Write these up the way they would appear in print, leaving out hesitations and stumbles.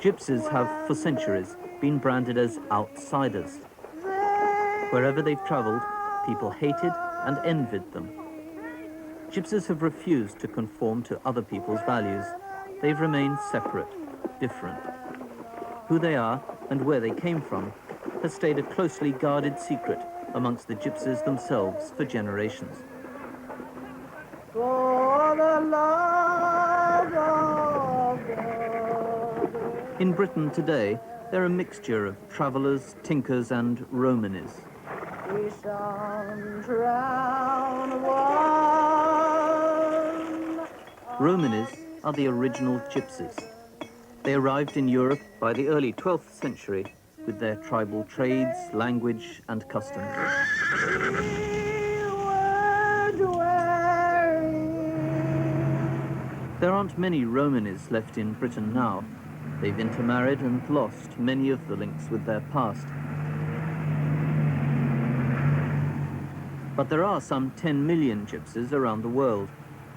Gypsies have, for centuries, been branded as outsiders. Wherever they've traveled, people hated and envied them. Gypsies have refused to conform to other people's values. They've remained separate, different. Who they are and where they came from has stayed a closely guarded secret amongst the Gypsies themselves for generations. In Britain today, they're a mixture of travellers, tinkers and Romanis. Romanis are the original Gypsies. They arrived in Europe by the early 12th century with their tribal trades, language and customs. There aren't many Romanis left in Britain now. They've intermarried and lost many of the links with their past. But there are some 10 million Gypsies around the world,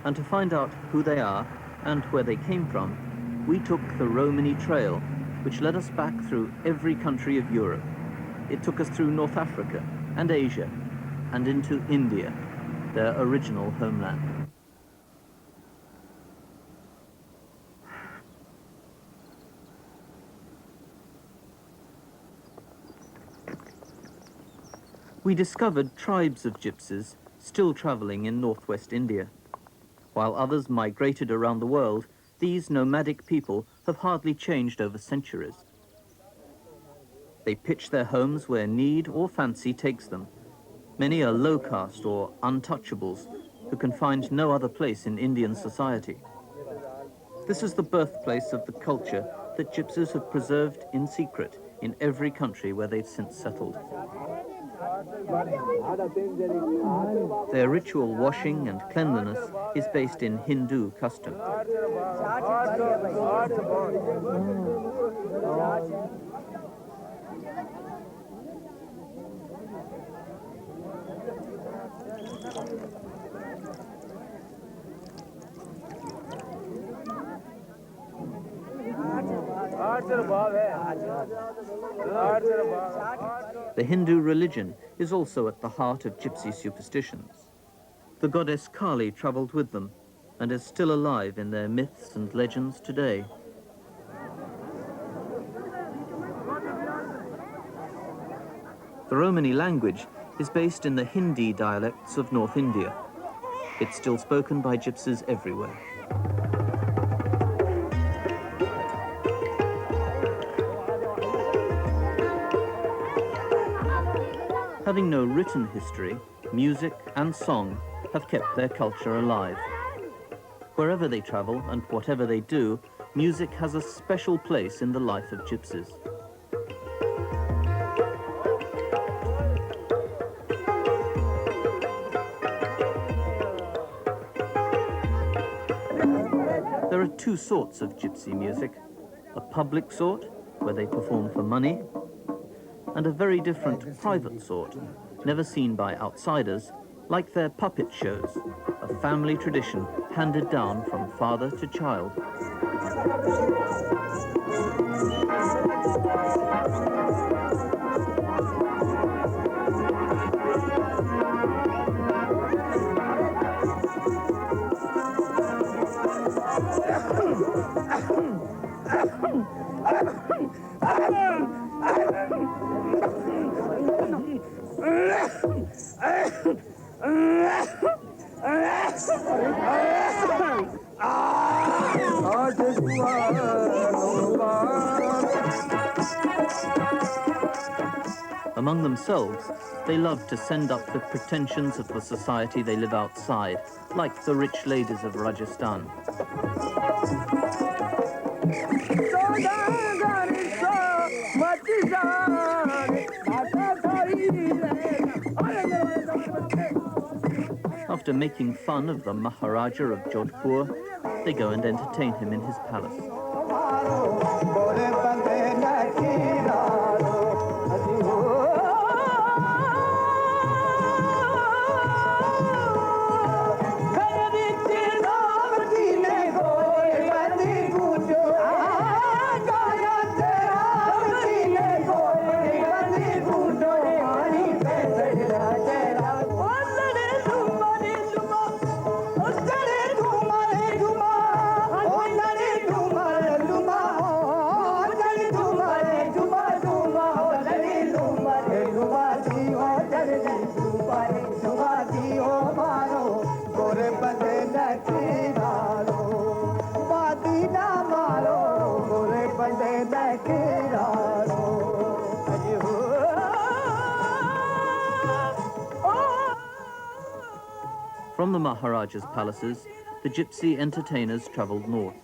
and to find out who they are and where they came from, we took the Romany Trail, which led us back through every country of Europe. It took us through North Africa and Asia and into India, their original homeland. We discovered tribes of Gypsies still travelling in northwest India. While others migrated around the world, these nomadic people have hardly changed over centuries. They pitch their homes where need or fancy takes them. Many are low caste or untouchables who can find no other place in Indian society. This is the birthplace of the culture that Gypsies have preserved in secret in every country where they've since settled. Their ritual washing and cleanliness is based in Hindu custom. The Hindu religion is also at the heart of Gypsy superstitions. The goddess Kali travelled with them and is still alive in their myths and legends today. The Romany language is based in the Hindi dialects of North India. It's still spoken by Gypsies everywhere. Having no written history, music and song have kept their culture alive. Wherever they travel and whatever they do, music has a special place in the life of Gypsies. There are two sorts of Gypsy music, a public sort, where they perform for money, and a very different private sort, never seen by outsiders, like their puppet shows, a family tradition handed down from father to child. Among themselves, they love to send up the pretensions of the society they live outside, like the rich ladies of Rajasthan. After making fun of the Maharaja of Jodhpur, they go and entertain him in his palace. From the Maharaja's palaces, the gypsy entertainers travelled north.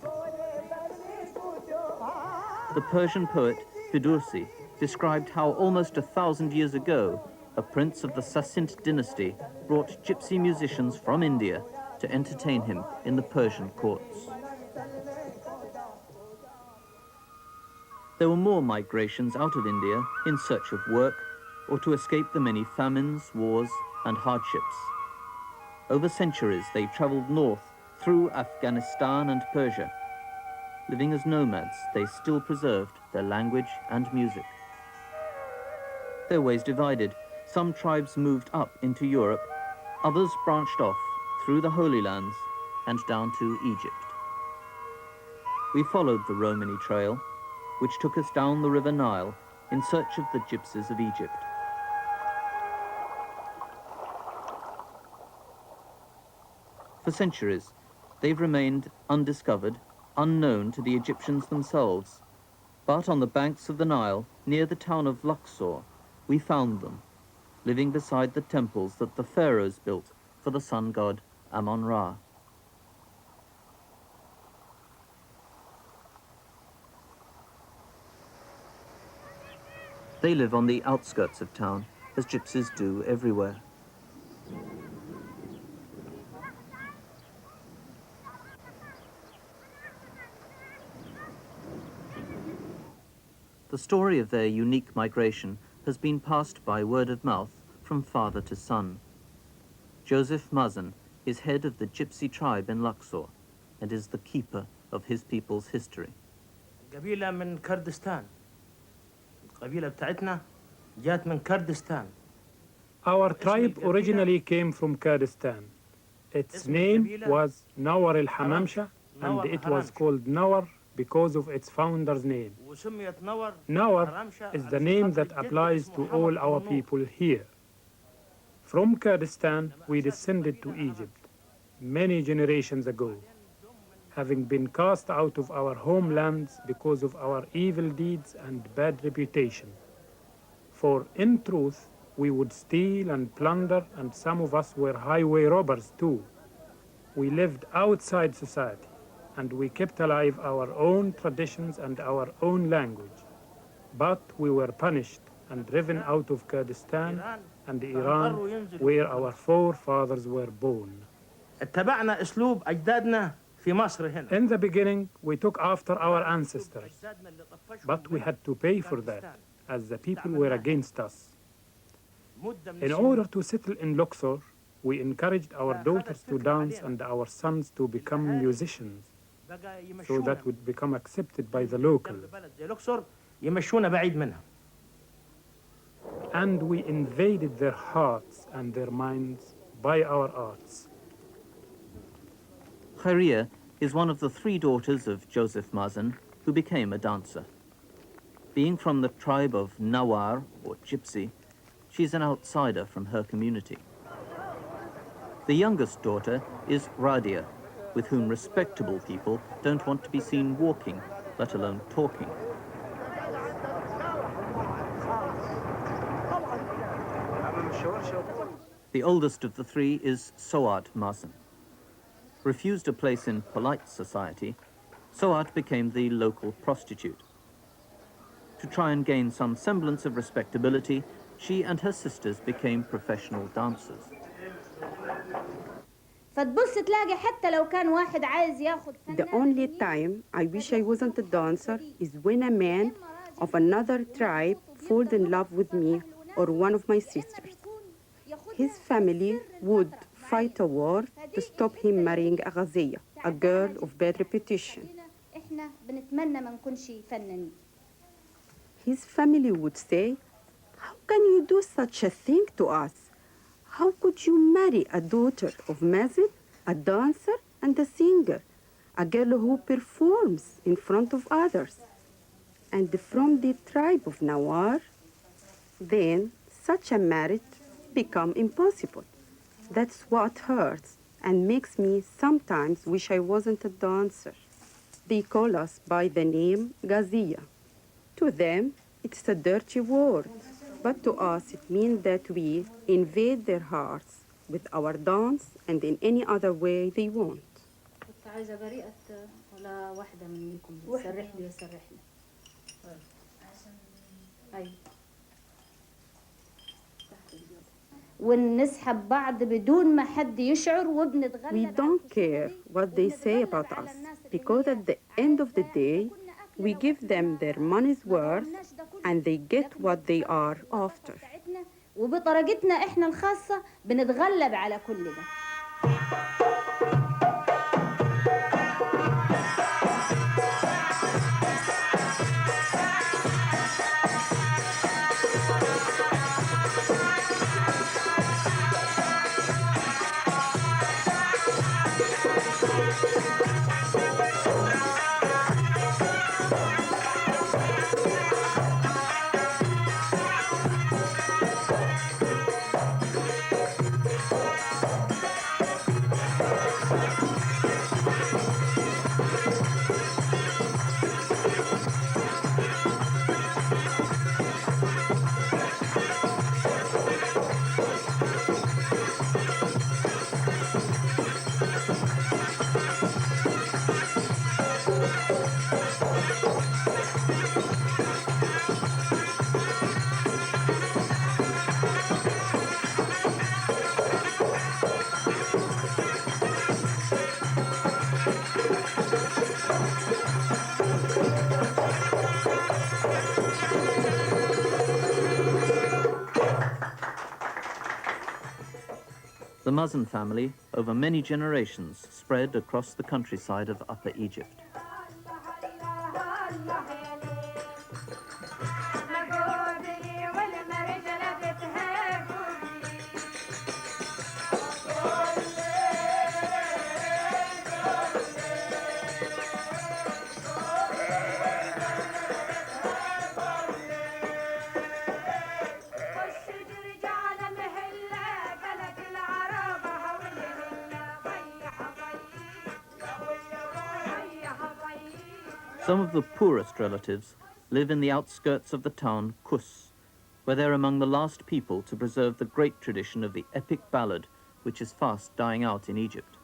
The Persian poet Ferdowsi described how almost 1,000 years ago, a prince of the Sasint dynasty brought gypsy musicians from India to entertain him in the Persian courts. There were more migrations out of India in search of work or to escape the many famines, wars, and hardships. Over centuries, they travelled north through Afghanistan and Persia. Living as nomads, they still preserved their language and music. Their ways divided. Some tribes moved up into Europe, others branched off through the Holy Lands and down to Egypt. We followed the Romany trail, which took us down the River Nile in search of the gypsies of Egypt. For centuries, they've remained undiscovered, unknown to the Egyptians themselves. But on the banks of the Nile, near the town of Luxor, we found them, living beside the temples that the pharaohs built for the sun god Amun-Ra. They live on the outskirts of town, as gypsies do everywhere. The story of their unique migration has been passed by word of mouth from father to son. Joseph Mazen is head of the gypsy tribe in Luxor and is the keeper of his people's history. قبيلة من كردستان. القبيلة بتاعتنا جات من كردستان. Our tribe originally came from Kurdistan. Its name was Nawar al-Hamamsha, and it was called Nawar because of its founder's name. Nawar is the name that applies to all our people here. From Kurdistan, we descended to Egypt many generations ago, having been cast out of our homelands because of our evil deeds and bad reputation. For in truth, we would steal and plunder, and some of us were highway robbers too. We lived outside society, and we kept alive our own traditions and our own language. But we were punished and driven out of Kurdistan and Iran, where our forefathers were born. اتبعنا أسلوب أجدادنا في مصر هنا. In the beginning, we took after our ancestors, but we had to pay for that, as the people were against us. In order to settle in Luxor, we encouraged our daughters to dance and our sons to become musicians, so that would become accepted by the locals. And we invaded their hearts and their minds by our arts. Khairia is one of the 3 daughters of Joseph Mazen, who became a dancer. Being from the tribe of Nawar, or Gypsy, she's an outsider from her community. The youngest daughter is Radia, with whom respectable people don't want to be seen walking, let alone talking. The oldest of the 3 is Soat Mazen. Refused a place in polite society, Soat became the local prostitute. To try and gain some semblance of respectability, she and her sisters became professional dancers. The only time I wish I wasn't a dancer is when a man of another tribe falls in love with me or one of my sisters. His family would fight a war to stop him marrying a Ghaziya, a girl of bad reputation. His family would say, "How can you do such a thing to us? How could you marry a daughter of Mazen, a dancer and a singer, a girl who performs in front of others, and from the tribe of Nawar?" Then such a marriage becomes impossible. That's what hurts and makes me sometimes wish I wasn't a dancer. They call us by the name Ghaziya. To them, it's a dirty word, but to us it means that we invade their hearts with our dance and in any other way they want. كنت عايزة بريئة ولا واحدة منكم يسرح لي يسرح لي. أي. ونسحب بعض بدون ما حد يشعر وبنتغلب. We don't care what they say about us, because at the end of the day, we give them their money's worth and they get what they are after. وبطريقتنا احنا الخاصة بنتغلب على كل ده. The Muzzin family, over many generations, spread across the countryside of Upper Egypt. Some of the poorest relatives live in the outskirts of the town Kus, where they're among the last people to preserve the great tradition of the epic ballad, which is fast dying out in Egypt.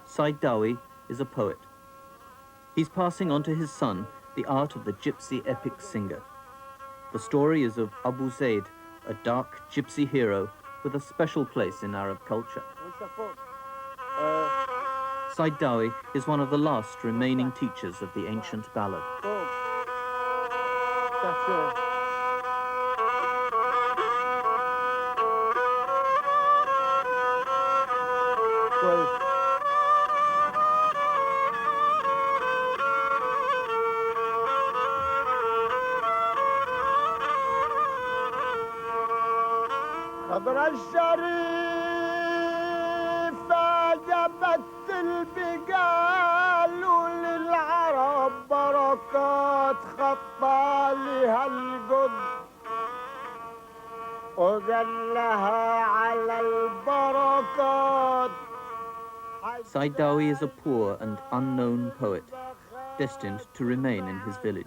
Said Dawi is a poet. He's passing on to his son the art of the gypsy epic singer. The story is of Abu Zaid, a dark gypsy hero with a special place in Arab culture. Said Dawi is one of the last remaining teachers of the ancient ballad. البقال وللعرب بركات خط عليها القد وقالها على البركات. Said Dawi is a poor and unknown poet, destined to remain in his village.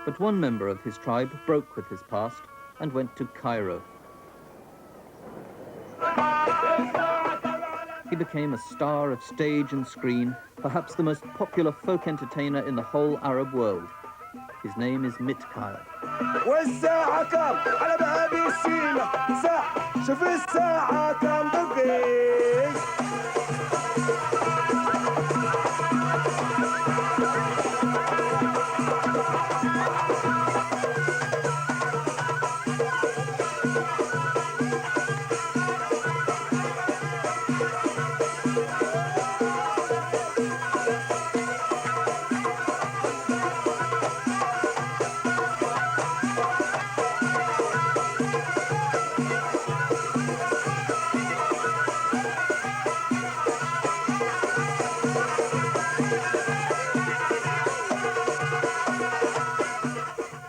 But one member of his tribe broke with his past and went to Cairo. He became a star of stage and screen, perhaps the most popular folk entertainer in the whole Arab world. His name is Mitkyle. والساعة كم على باب السيمة ساعة شوف الساعة كم دقيقة.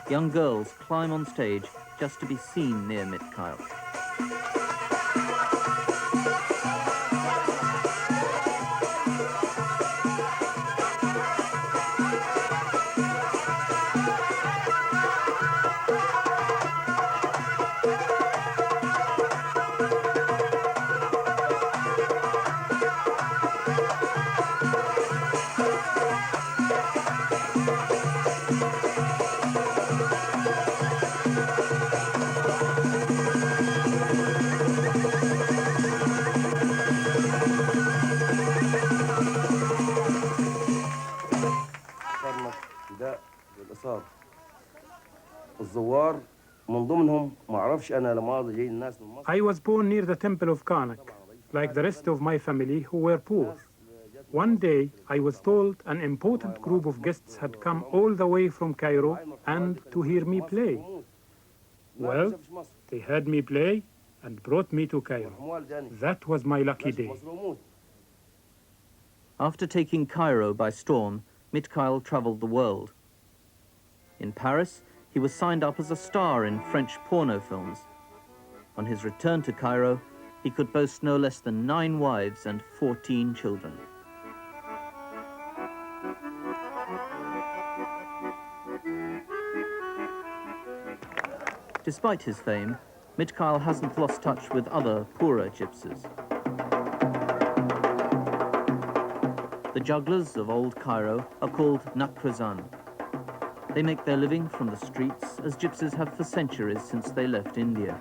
Young girls climb on stage just to be seen near Mitkyle. من ضمنهم ما اعرفش انا لما اقعد جاي الناس من مصر. I was born near the temple of Karnak, like the rest of my family who were poor. One day, I was told an important group of guests had come all the way from Cairo and to hear me play. Well, they heard me play and brought me to Cairo. That was my lucky day. After taking Cairo by storm, Mikhail traveled the world. In Paris, he was signed up as a star in French porno films. On his return to Cairo, he could boast no less than 9 wives and 14 children. Despite his fame, Mikhail hasn't lost touch with other poorer gypsies. The jugglers of old Cairo are called Nakrazan. They make their living from the streets, as gypsies have for centuries since they left India.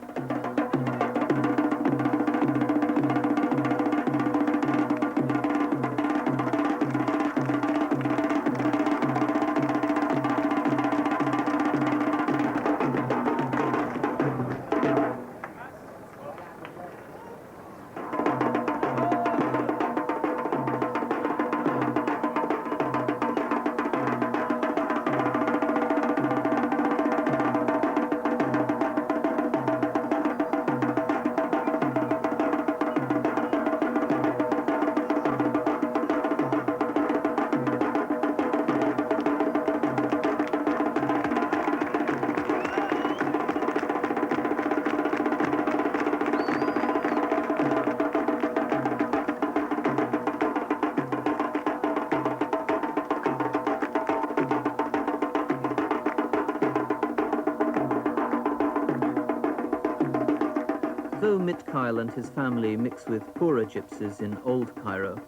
Though Mikhail and his family mix with poorer gypsies in Old Cairo,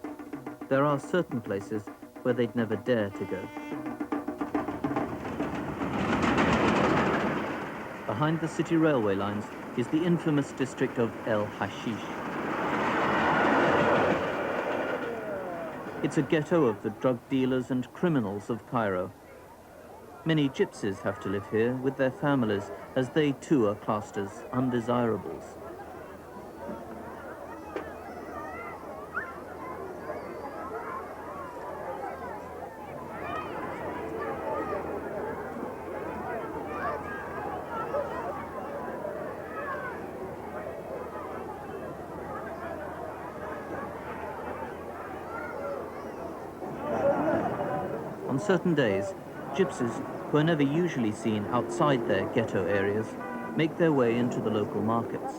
there are certain places where they'd never dare to go. Behind the city railway lines is the infamous district of El Hashish. It's a ghetto of the drug dealers and criminals of Cairo. Many gypsies have to live here with their families, as they too are classed as undesirables. On certain days, gypsies, who are never usually seen outside their ghetto areas, make their way into the local markets.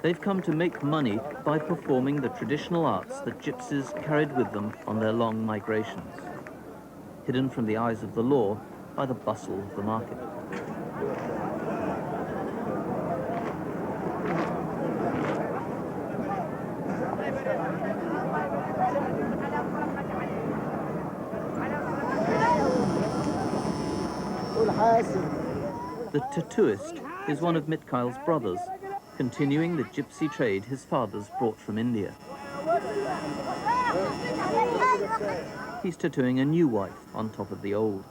They've come to make money by performing the traditional arts that gypsies carried with them on their long migrations, hidden from the eyes of the law by the bustle of the market. The tattooist is one of Mikhail's brothers, continuing the gypsy trade his fathers brought from India. He's tattooing a new wife on top of the old.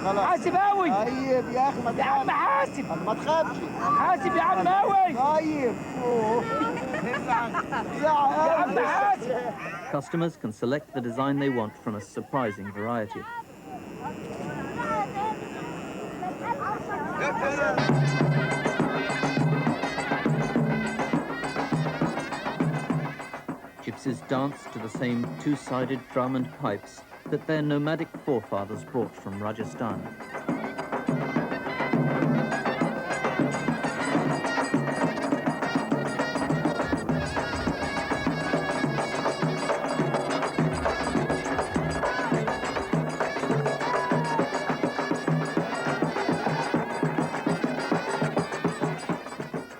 حاسب قوي طيب يا اخي يا عم حاسب ما تخافش حاسب يا عم قوي طيب يا عم حاسب. Customers can select the design they want from a surprising variety. Gypsies dance to the same two-sided drum and pipes that their nomadic forefathers brought from Rajasthan.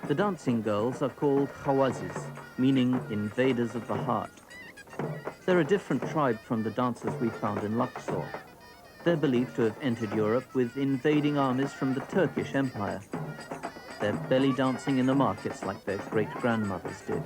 The dancing girls are called khawazis, meaning invaders of the heart. They're a different tribe from the dancers we found in Luxor. They're believed to have entered Europe with invading armies from the Turkish Empire. They're belly dancing in the markets like their great-grandmothers did.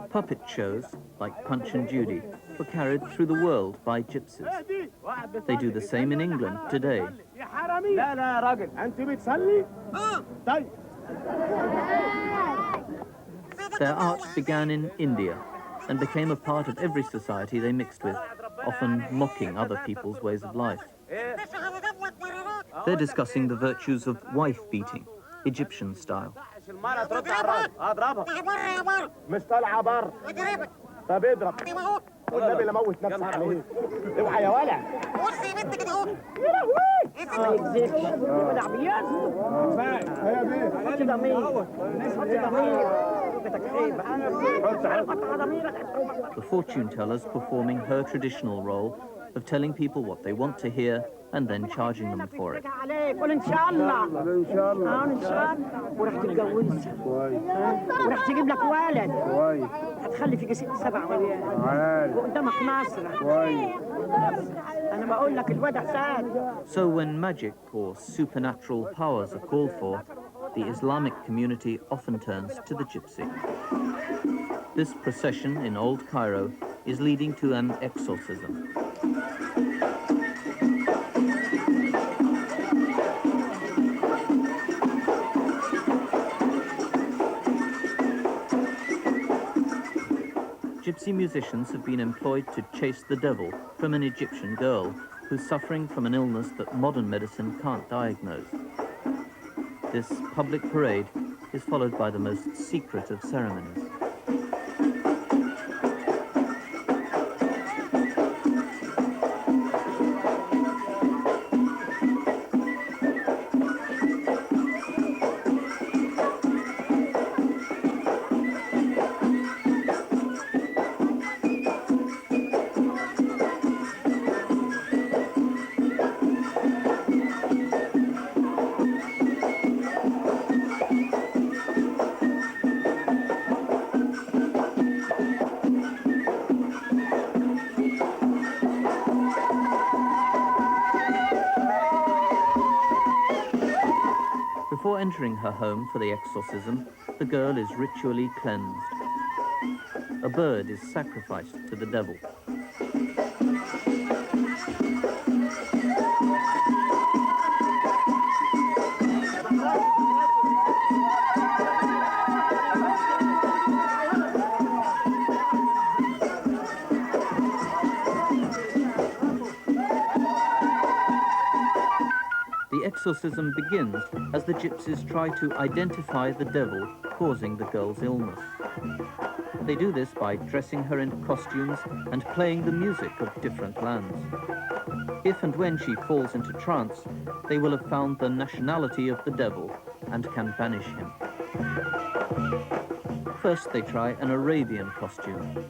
Puppet shows, like Punch and Judy, were carried through the world by gypsies. They do the same in England today. Their art began in India and became a part of every society they mixed with, often mocking other people's ways of life. They're discussing the virtues of wife-beating, Egyptian style. The fortune tellers performing her traditional role of telling people what they want to hear and then charging them for it. So when magic or supernatural powers are called for, the Islamic community often turns to the gypsy. This procession in Old Cairo is leading to an exorcism. Gypsy musicians have been employed to chase the devil from an Egyptian girl who's suffering from an illness that modern medicine can't diagnose. This public parade is followed by the most secret of ceremonies. Before entering her home for the exorcism, the girl is ritually cleansed. A bird is sacrificed to the devil. The exorcism begins as the gypsies try to identify the devil causing the girl's illness. They do this by dressing her in costumes and playing the music of different lands. If and when she falls into trance, they will have found the nationality of the devil and can banish him. First, they try an Arabian costume.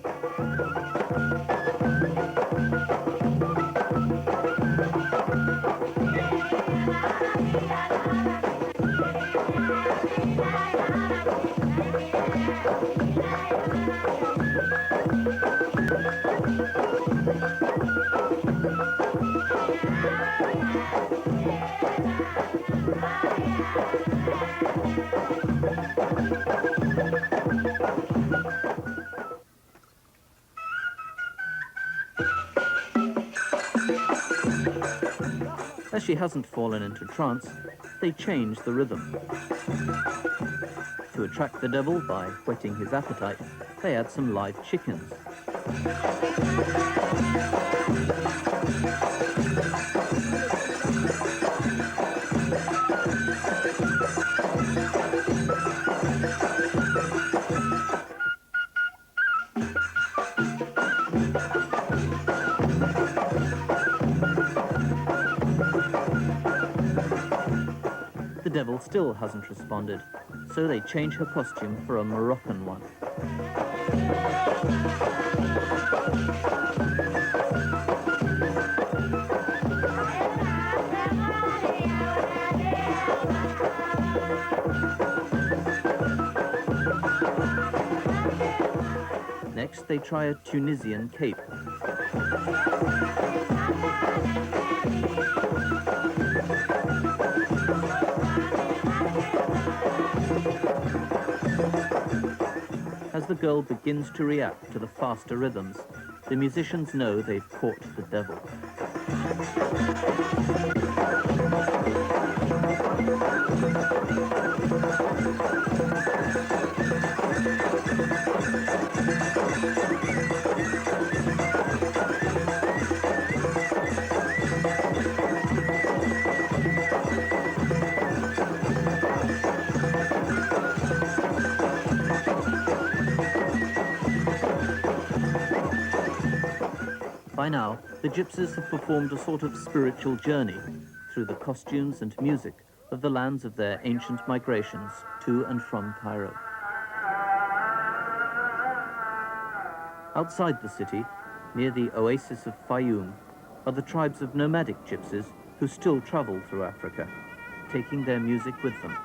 As she hasn't fallen into trance, they change the rhythm. To attract the devil by whetting his appetite, they add some live chickens. The devil still hasn't responded, so they change her costume for a Moroccan one. Next, they try a Tunisian cape. As the girl begins to react to the faster rhythms, the musicians know they've caught the devil. By now, the gypsies have performed a sort of spiritual journey through the costumes and music of the lands of their ancient migrations to and from Cairo. Outside the city, near the oasis of Fayoum, are the tribes of nomadic gypsies who still travel through Africa, taking their music with them.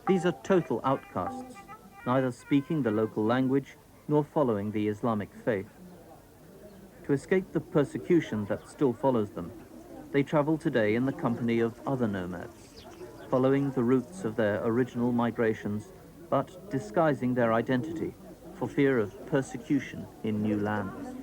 These are total outcasts, neither speaking the local language nor following the Islamic faith. To escape the persecution that still follows them, they travel today in the company of other nomads, following the routes of their original migrations, but disguising their identity for fear of persecution in new lands.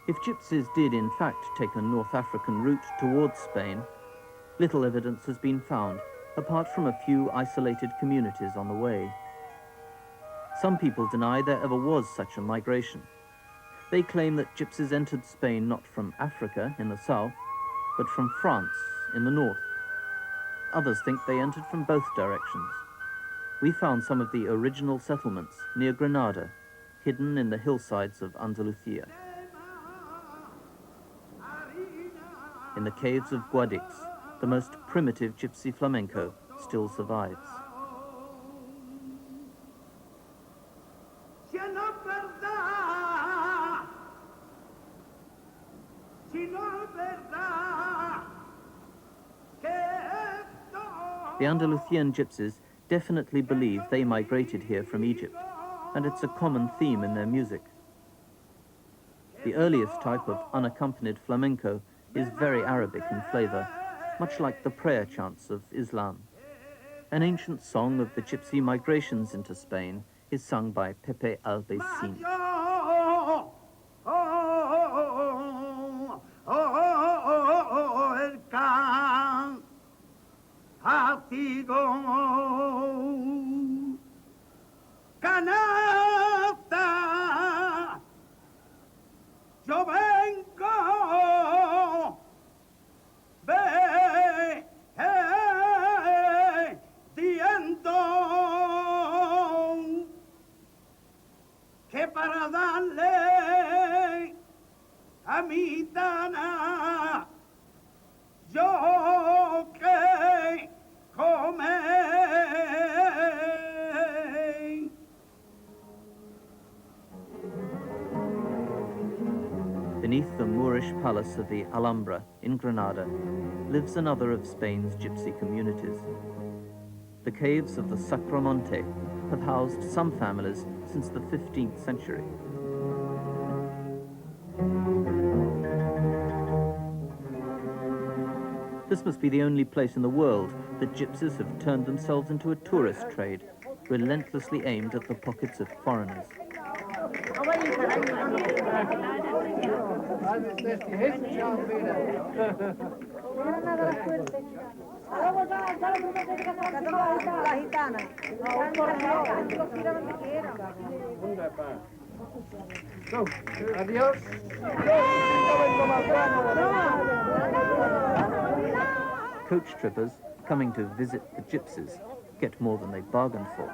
If gypsies did in fact take a North African route towards Spain, little evidence has been found, apart from a few isolated communities on the way. Some people deny there ever was such a migration. They claim that gypsies entered Spain not from Africa in the south, but from France in the north. Others think they entered from both directions. we found some of the original settlements near Granada, hidden in the hillsides of Andalusia. In the caves of Guadix, the most primitive gypsy flamenco still survives. The Andalusian gypsies definitely believe they migrated here from Egypt, and it's a common theme in their music. The earliest type of unaccompanied flamenco is very Arabic in flavor, much like the prayer chants of Islam. An ancient song of the gypsy migrations into Spain is sung by Pepe Albayzín. Yo vengo viendo que para darle a mi dana yo que comer. Beneath the Moorish palace of the Alhambra in Granada lives another of Spain's gypsy communities. The caves of the Sacromonte have housed some families since the 15th century. This must be the only place in the world that gypsies have turned themselves into a tourist trade, relentlessly aimed at the pockets of foreigners. Coach trippers coming to visit the gypsies get more than they bargained for.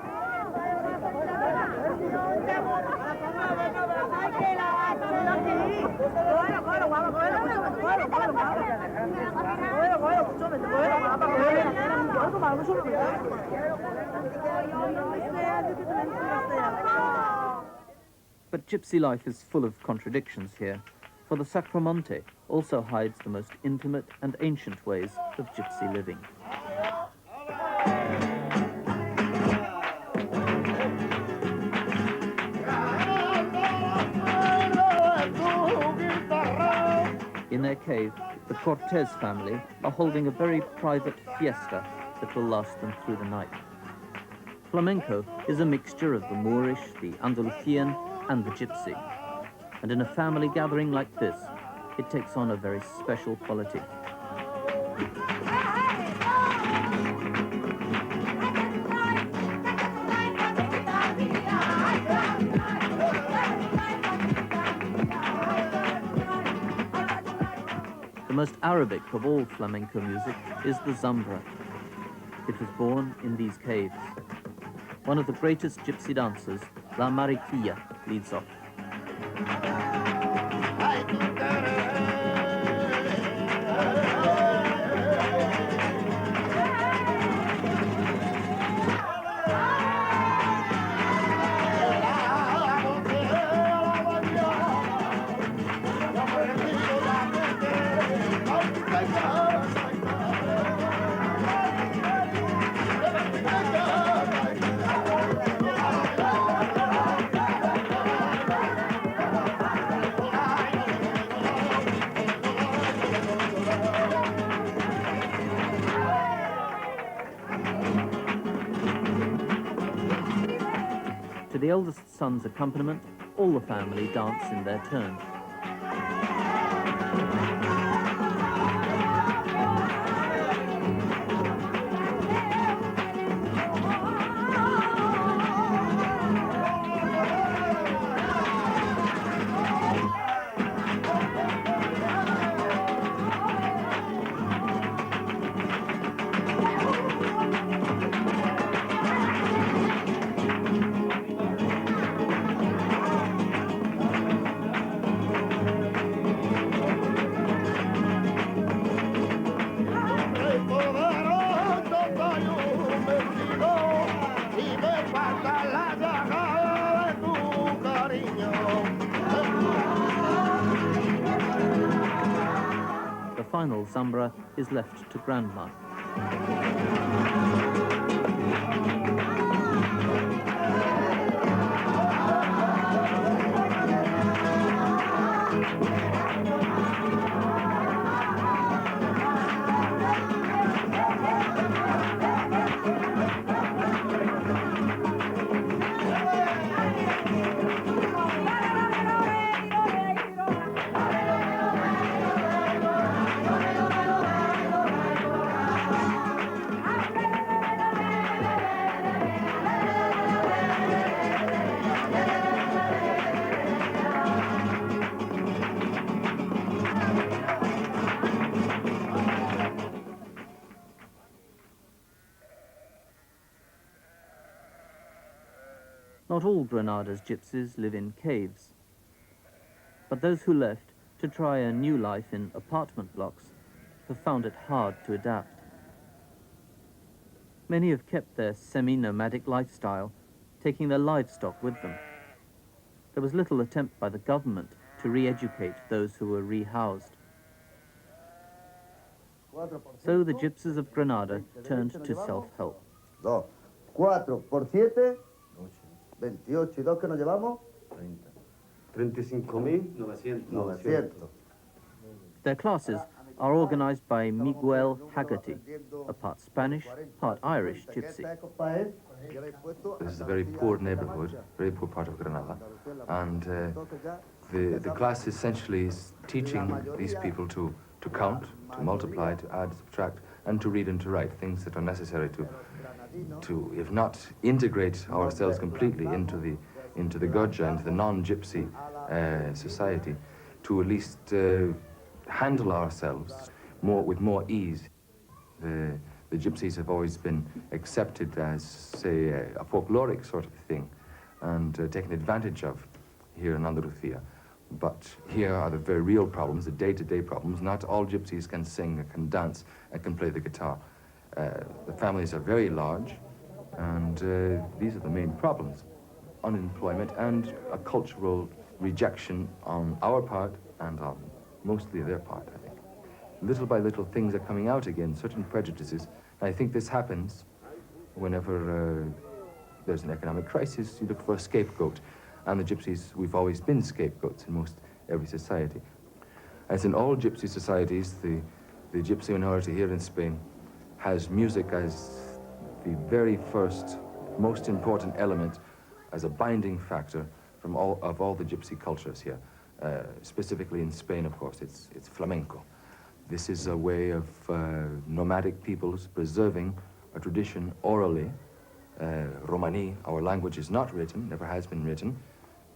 But gypsy life is full of contradictions here, for the Sacromonte also hides the most intimate and ancient ways of gypsy living. In their cave, the Cortez family are holding a very private fiesta that will last them through the night. Flamenco is a mixture of the Moorish, the Andalusian, and the gypsy. And in a family gathering like this, it takes on a very special quality. The most Arabic of all flamenco music is the zambra. It was born in these caves. One of the greatest gypsy dancers, La Mariquilla, leads off. To the eldest son's accompaniment, all the family dance in their turn. final Zambra is left to grandma. Not all Granada's gypsies live in caves, but those who left to try a new life in apartment blocks have found it hard to adapt. Many have kept their semi-nomadic lifestyle, taking their livestock with them. There was little attempt by the government to re-educate those who were rehoused. So the gypsies of Granada turned to self-help. 4 por 7, 28 y 2 que nos llevamos. 35.900. Their classes are organized by Miguel Haggerty, a part Spanish, part Irish gypsy. This is a very poor neighborhood, very poor part of Granada, and the class essentially is teaching these people to count, to multiply, to add, subtract, and to read and to write, things that are necessary to if not integrate ourselves completely into the Gurja, into the non-gypsy society, to at least handle ourselves with more ease. The gypsies have always been accepted as, say, a folkloric sort of thing and taken advantage of here in Andalusia. But here are the very real problems, the day-to-day problems. Not all gypsies can sing, can dance, and can play the guitar. The families are very large, and these are the main problems. Unemployment and a cultural rejection on our part and on mostly their part, I think. Little by little, things are coming out again, certain prejudices. And I think this happens whenever there's an economic crisis. You look for a scapegoat. And the gypsies, we've always been scapegoats in every society. As in all gypsy societies, the gypsy minority here in Spain has music as the very first, most important element, as a binding factor from all the gypsy cultures here. Specifically in Spain, of course, it's flamenco. This is a way of nomadic peoples preserving a tradition orally. Romany, our language, is not written, never has been written.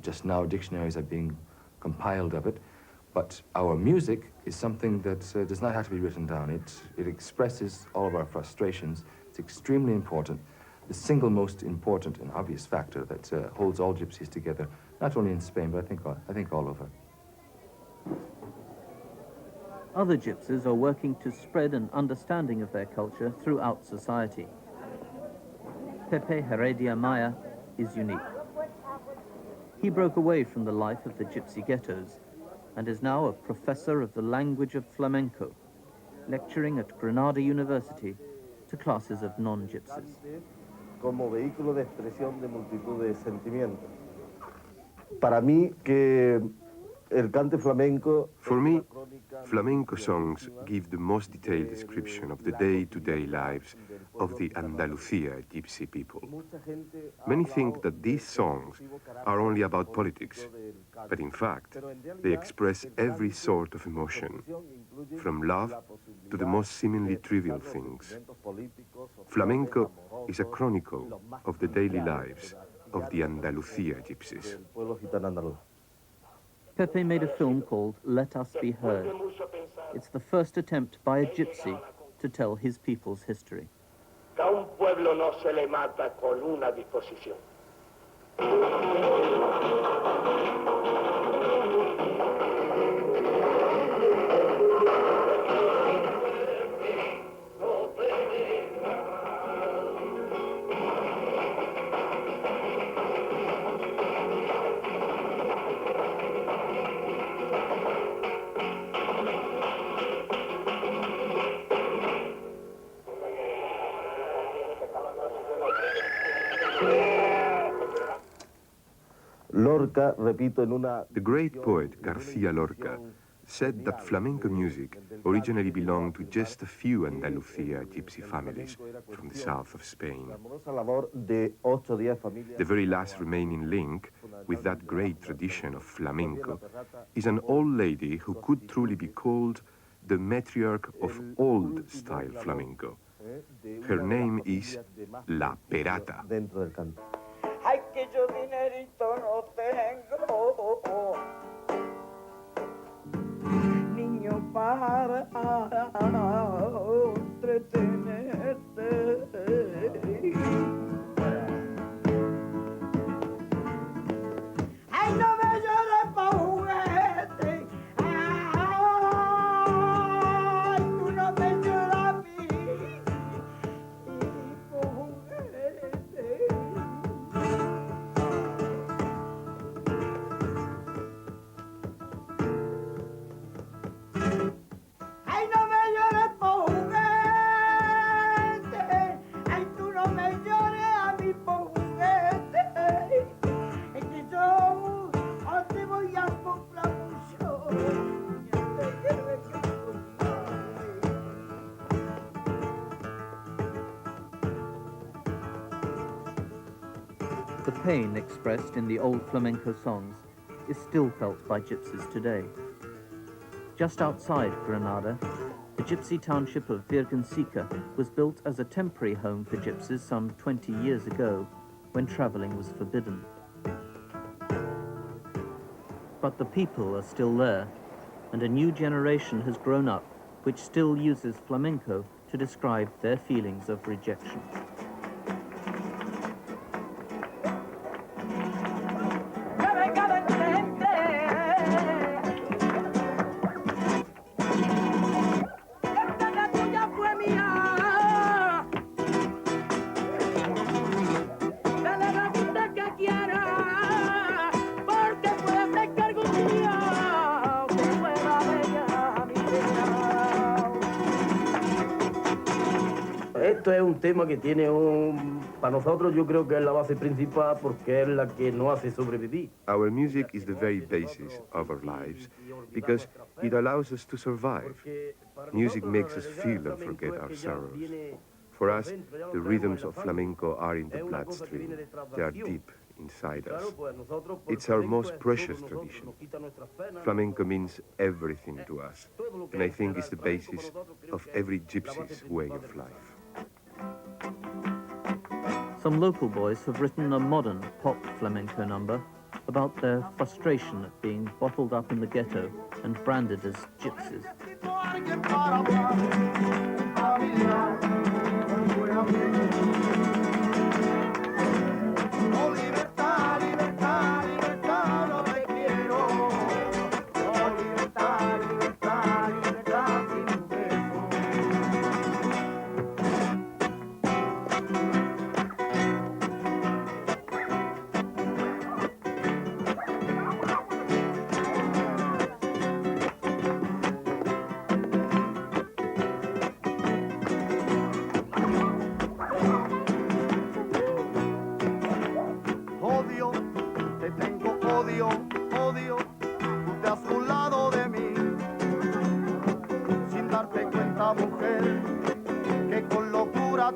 Just now dictionaries are being compiled of it. But our music is something that does not have to be written down. It expresses all of our frustrations. It's extremely important. The single most important and obvious factor that holds all gypsies together, not only in Spain, but I think all over. Other gypsies are working to spread an understanding of their culture throughout society. Pepe Heredia Maya is unique. He broke away from the life of the gypsy ghettos and is now a professor of the language of flamenco, lecturing at Granada University to classes of non-gypsies. Como vehículo de expresión de multitud de sentimientos. Para mí, que el cante flamenco. For me, flamenco songs give the most detailed description of the day-to-day lives of the Andalusia gypsy people. Many think that these songs are only about politics, but in fact, they express every sort of emotion, from love to the most seemingly trivial things. Flamenco is a chronicle of the daily lives of the Andalusia gypsies. Pepe made a film called Let Us Be Heard. It's the first attempt by a gypsy to tell his people's history. Que a un pueblo no se le mata con una disposición. Lorca, repito, en una... The great poet García Lorca said that flamenco music originally belonged to just a few Andalucía gypsy families from the south of Spain. The very last remaining link with that great tradition of flamenco is an old lady who could truly be called the matriarch of old-style flamenco. Her name is La Perata. Ay, que yo dinerito no tengo, niño, para entretenerte. Ay, no me llores pa' juguete, ay, tú no me lloras a mí, por juguete. Ay, no me llores por juguete. Ay, tú no me llores a mí por juguete. Es que yo hoy te voy a comprar mucho. Antes que vengas The pain expressed in the old flamenco songs is still felt by gypsies today. Just outside Granada, the gypsy township of Virgencica was built as a temporary home for gypsies some 20 years ago, when travelling was forbidden. But the people are still there, and a new generation has grown up which still uses flamenco to describe their feelings of rejection. Esto es un tema que tiene para nosotros yo creo que es la base principal porque es la que nos hace sobrevivir. Our music is the very basis of our lives because it allows us to survive. Music makes us feel and forget our sorrows. For us, the rhythms of flamenco are in the bloodstream. They are deep inside us. It's our most precious tradition. Flamenco means everything to us, and I think it's the basis of every gypsy's way of life. Some local boys have written a modern pop flamenco number about their frustration at being bottled up in the ghetto and branded as gypsies.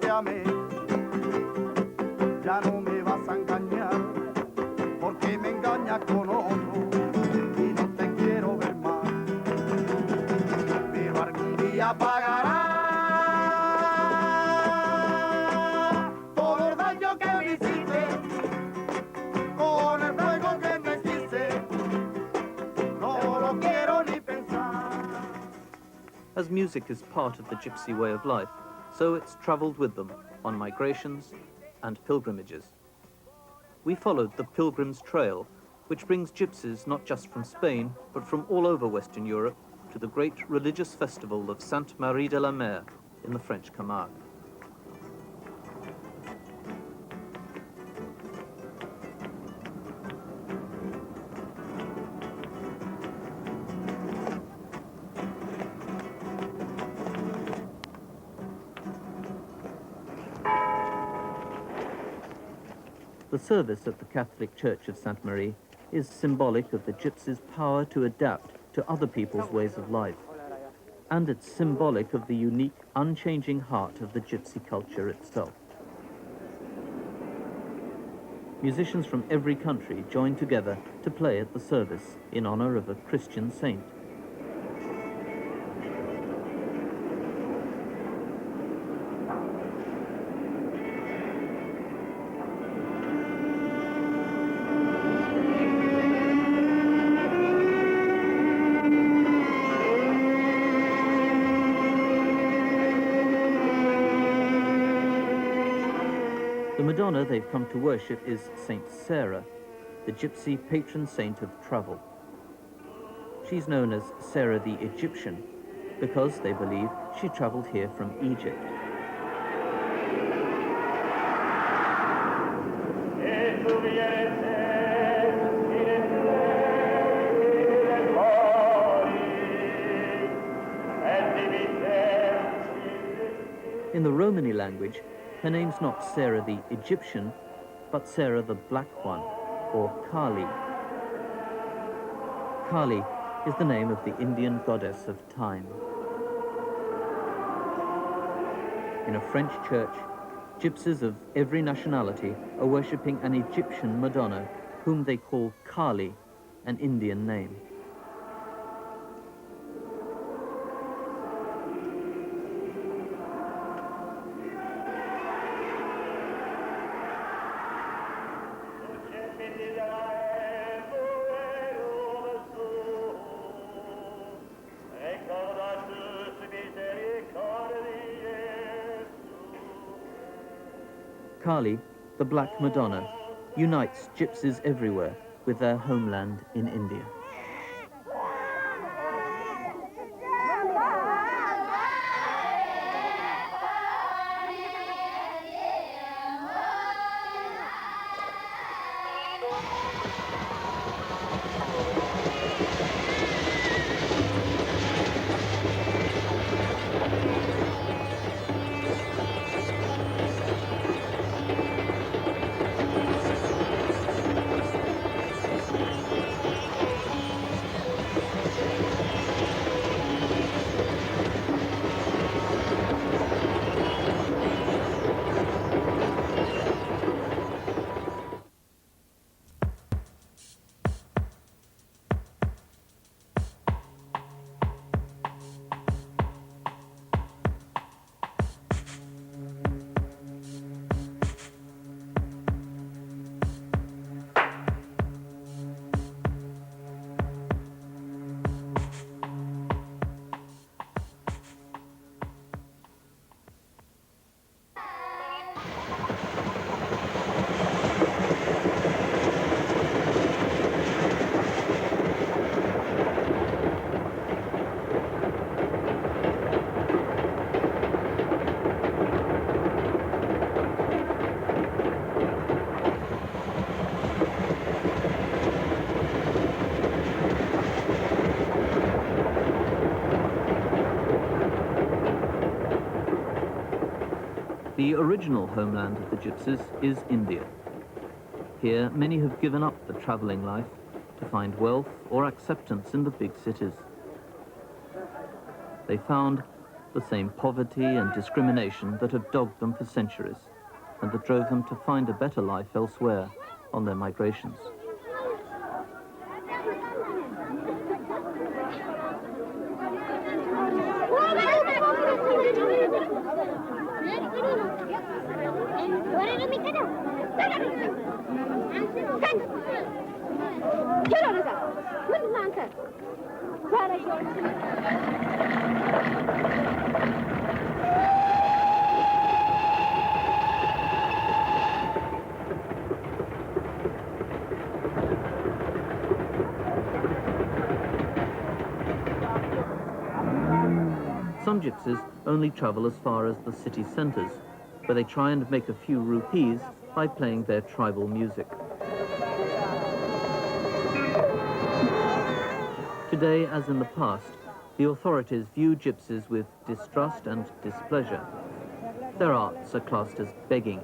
te amé, ya no me vas a engañar, porque me engañas con otro y no te quiero ver más. Pero algún día pagará todo el daño que me hiciste, con el fuego que me hiciste, no lo quiero ni pensar. As music is part of the gypsy way of life, so it's travelled with them on migrations and pilgrimages. We followed the Pilgrim's Trail, which brings gypsies not just from Spain, but from all over Western Europe to the great religious festival of Sainte Marie de la Mer in the French Camargue. The service at the Catholic Church of Sainte Marie is symbolic of the gypsies' power to adapt to other people's ways of life. And it's symbolic of the unique, unchanging heart of the gypsy culture itself. Musicians from every country join together to play at the service in honor of a Christian saint. The Madonna they've come to worship is Saint Sarah, the gypsy patron saint of travel. She's known as Sarah the Egyptian because they believe she traveled here from Egypt. In the Romany language, her name's not Sarah the Egyptian, but Sarah the Black One, or Kali. Kali is the name of the Indian goddess of time. In a French church, gypsies of every nationality are worshipping an Egyptian Madonna, whom they call Kali, an Indian name. Kali, the Black Madonna, unites gypsies everywhere with their homeland in India. The original homeland of the gypsies is India. Here, many have given up the traveling life to find wealth or acceptance in the big cities. They found the same poverty and discrimination that have dogged them for centuries and that drove them to find a better life elsewhere on their migrations. Some gypsies only travel as far as the city centres, where they try and make a few rupees by playing their tribal music. Today, as in the past, the authorities view gypsies with distrust and displeasure. Their arts are classed as begging.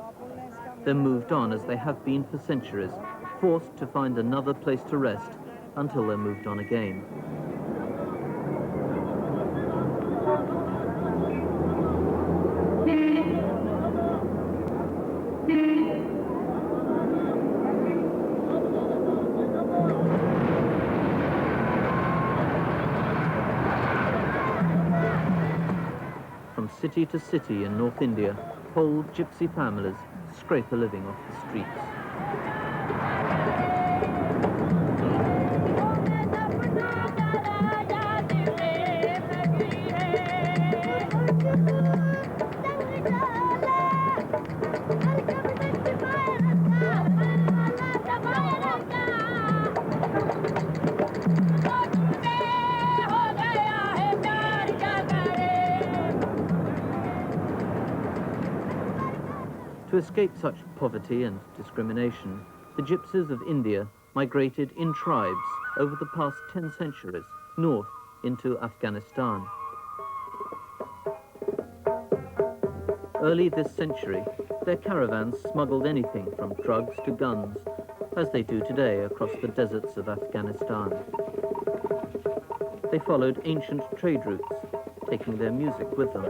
They're moved on as they have been for centuries, forced to find another place to rest until they're moved on again. From city to city in North India, whole gypsy families scrape a living off the streets. To escape such poverty and discrimination, the gypsies of India migrated in tribes over the past 10 centuries north into Afghanistan. Early this century, their caravans smuggled anything from drugs to guns, as they do today across the deserts of Afghanistan. They followed ancient trade routes, taking their music with them.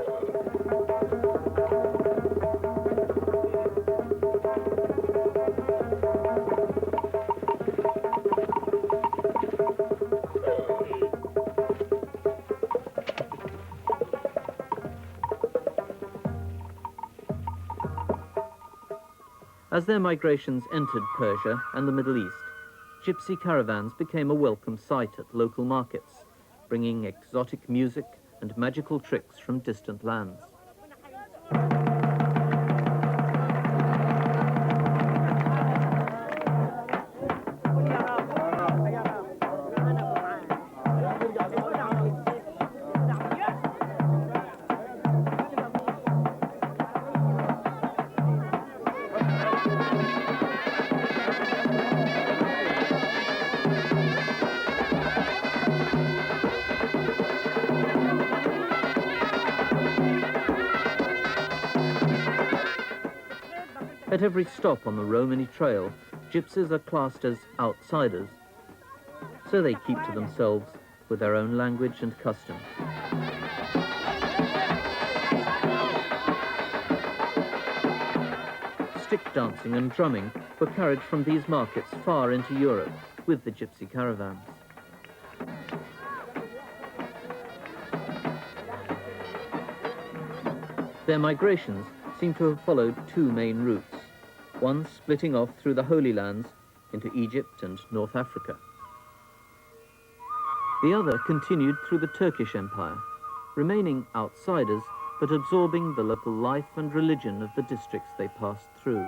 As their migrations entered Persia and the Middle East, gypsy caravans became a welcome sight at local markets, bringing exotic music and magical tricks from distant lands. At every stop on the Romany trail, gypsies are classed as outsiders, so they keep to themselves with their own language and customs. Stick dancing and drumming were carried from these markets far into Europe with the gypsy caravans. Their migrations seem to have followed two main routes, one splitting off through the Holy Lands into Egypt and North Africa. The other continued through the Turkish Empire, remaining outsiders but absorbing the local life and religion of the districts they passed through.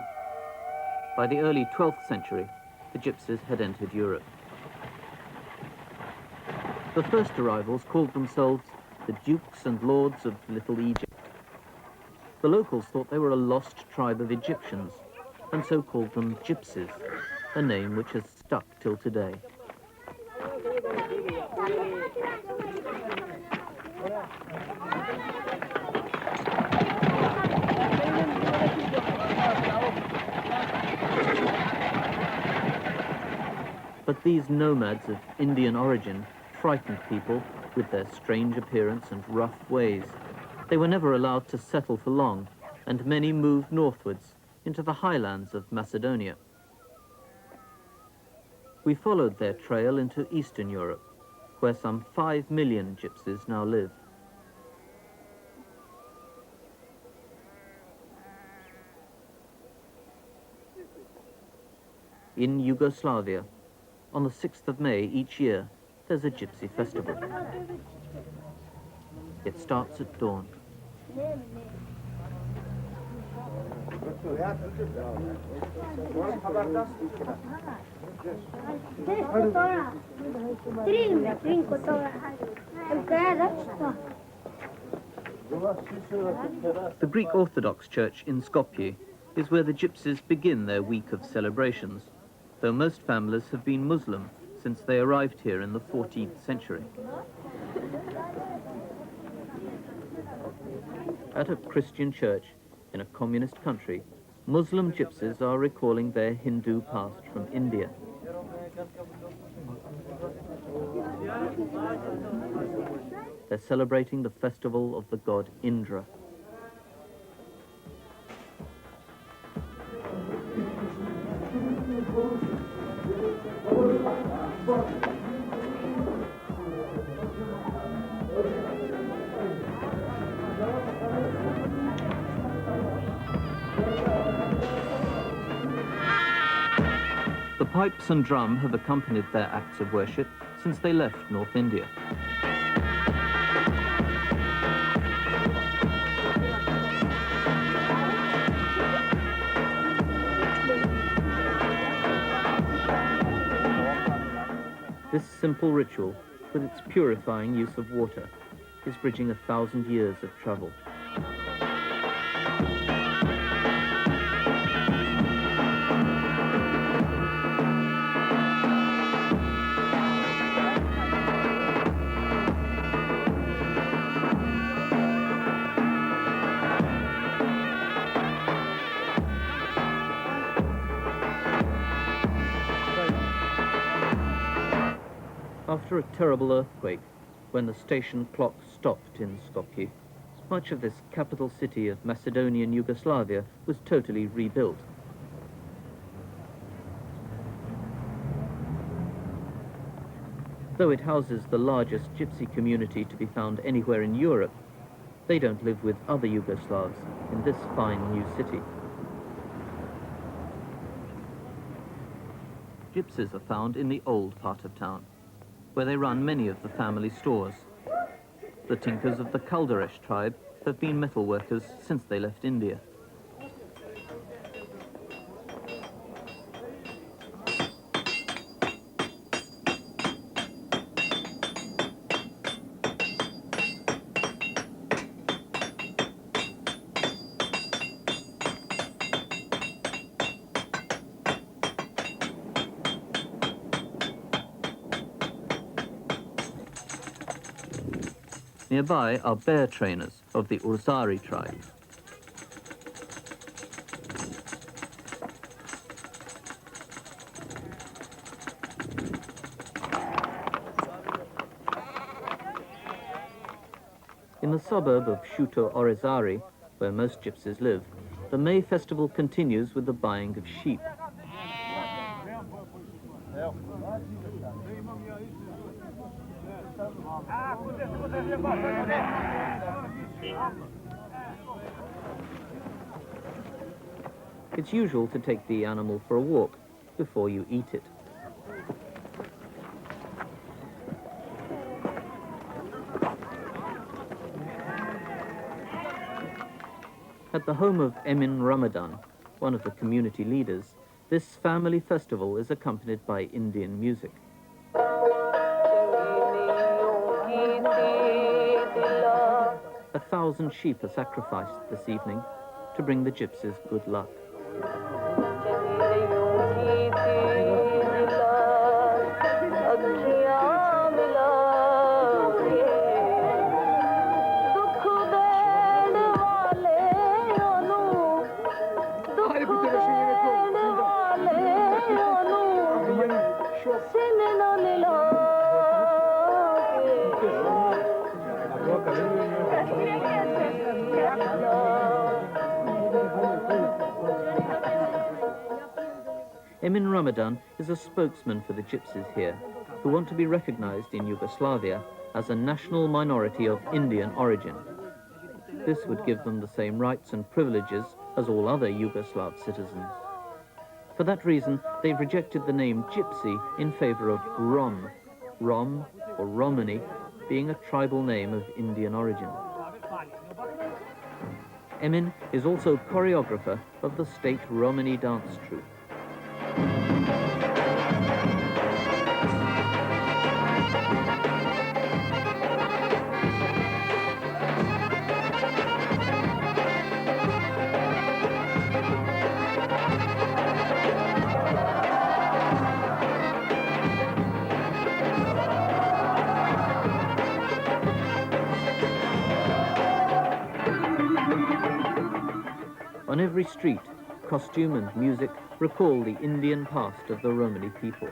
By the early 12th century, the gypsies had entered Europe. The first arrivals called themselves the Dukes and Lords of Little Egypt. The locals thought they were a lost tribe of Egyptians, and so called them gypsies, a name which has stuck till today. But these nomads of Indian origin frightened people with their strange appearance and rough ways. They were never allowed to settle for long, and many moved northwards into the highlands of Macedonia. We followed their trail into Eastern Europe, where some 5 million gypsies now live. In Yugoslavia, on the 6th of May each year, there's a gypsy festival. It starts at dawn. The Greek Orthodox Church in Skopje is where the gypsies begin their week of celebrations, though most families have been Muslim since they arrived here in the 14th century. At a Christian church in a communist country, Muslim gypsies are recalling their Hindu past from India. They're celebrating the festival of the god Indra. The pipes and drum have accompanied their acts of worship since they left North India. This simple ritual, with its purifying use of water, is bridging 1,000 years of travel. After a terrible earthquake, when the station clock stopped in Skopje, much of this capital city of Macedonian Yugoslavia was totally rebuilt. Though it houses the largest gypsy community to be found anywhere in Europe, they don't live with other Yugoslavs in this fine new city. Gypsies are found in the old part of town, where they run many of the family stores. The tinkers of the Kaldaresh tribe have been metal workers since they left India. Nearby are bear trainers of the Urzari tribe. In the suburb of Shuto Orezari, where most gypsies live, the May festival continues with the buying of sheep. It's usual to take the animal for a walk before you eat it. At the home of Emin Ramadan, one of the community leaders, this family festival is accompanied by Indian music. 1,000 sheep are sacrificed this evening to bring the gypsies good luck. Emin Ramadan is a spokesman for the gypsies here, who want to be recognized in Yugoslavia as a national minority of Indian origin. This would give them the same rights and privileges as all other Yugoslav citizens. For that reason, they've rejected the name gypsy in favor of Rom, Rom or Romany being a tribal name of Indian origin. Emin is also choreographer of the state Romany dance troupe. On every street, costume and music recall the Indian past of the Romany people.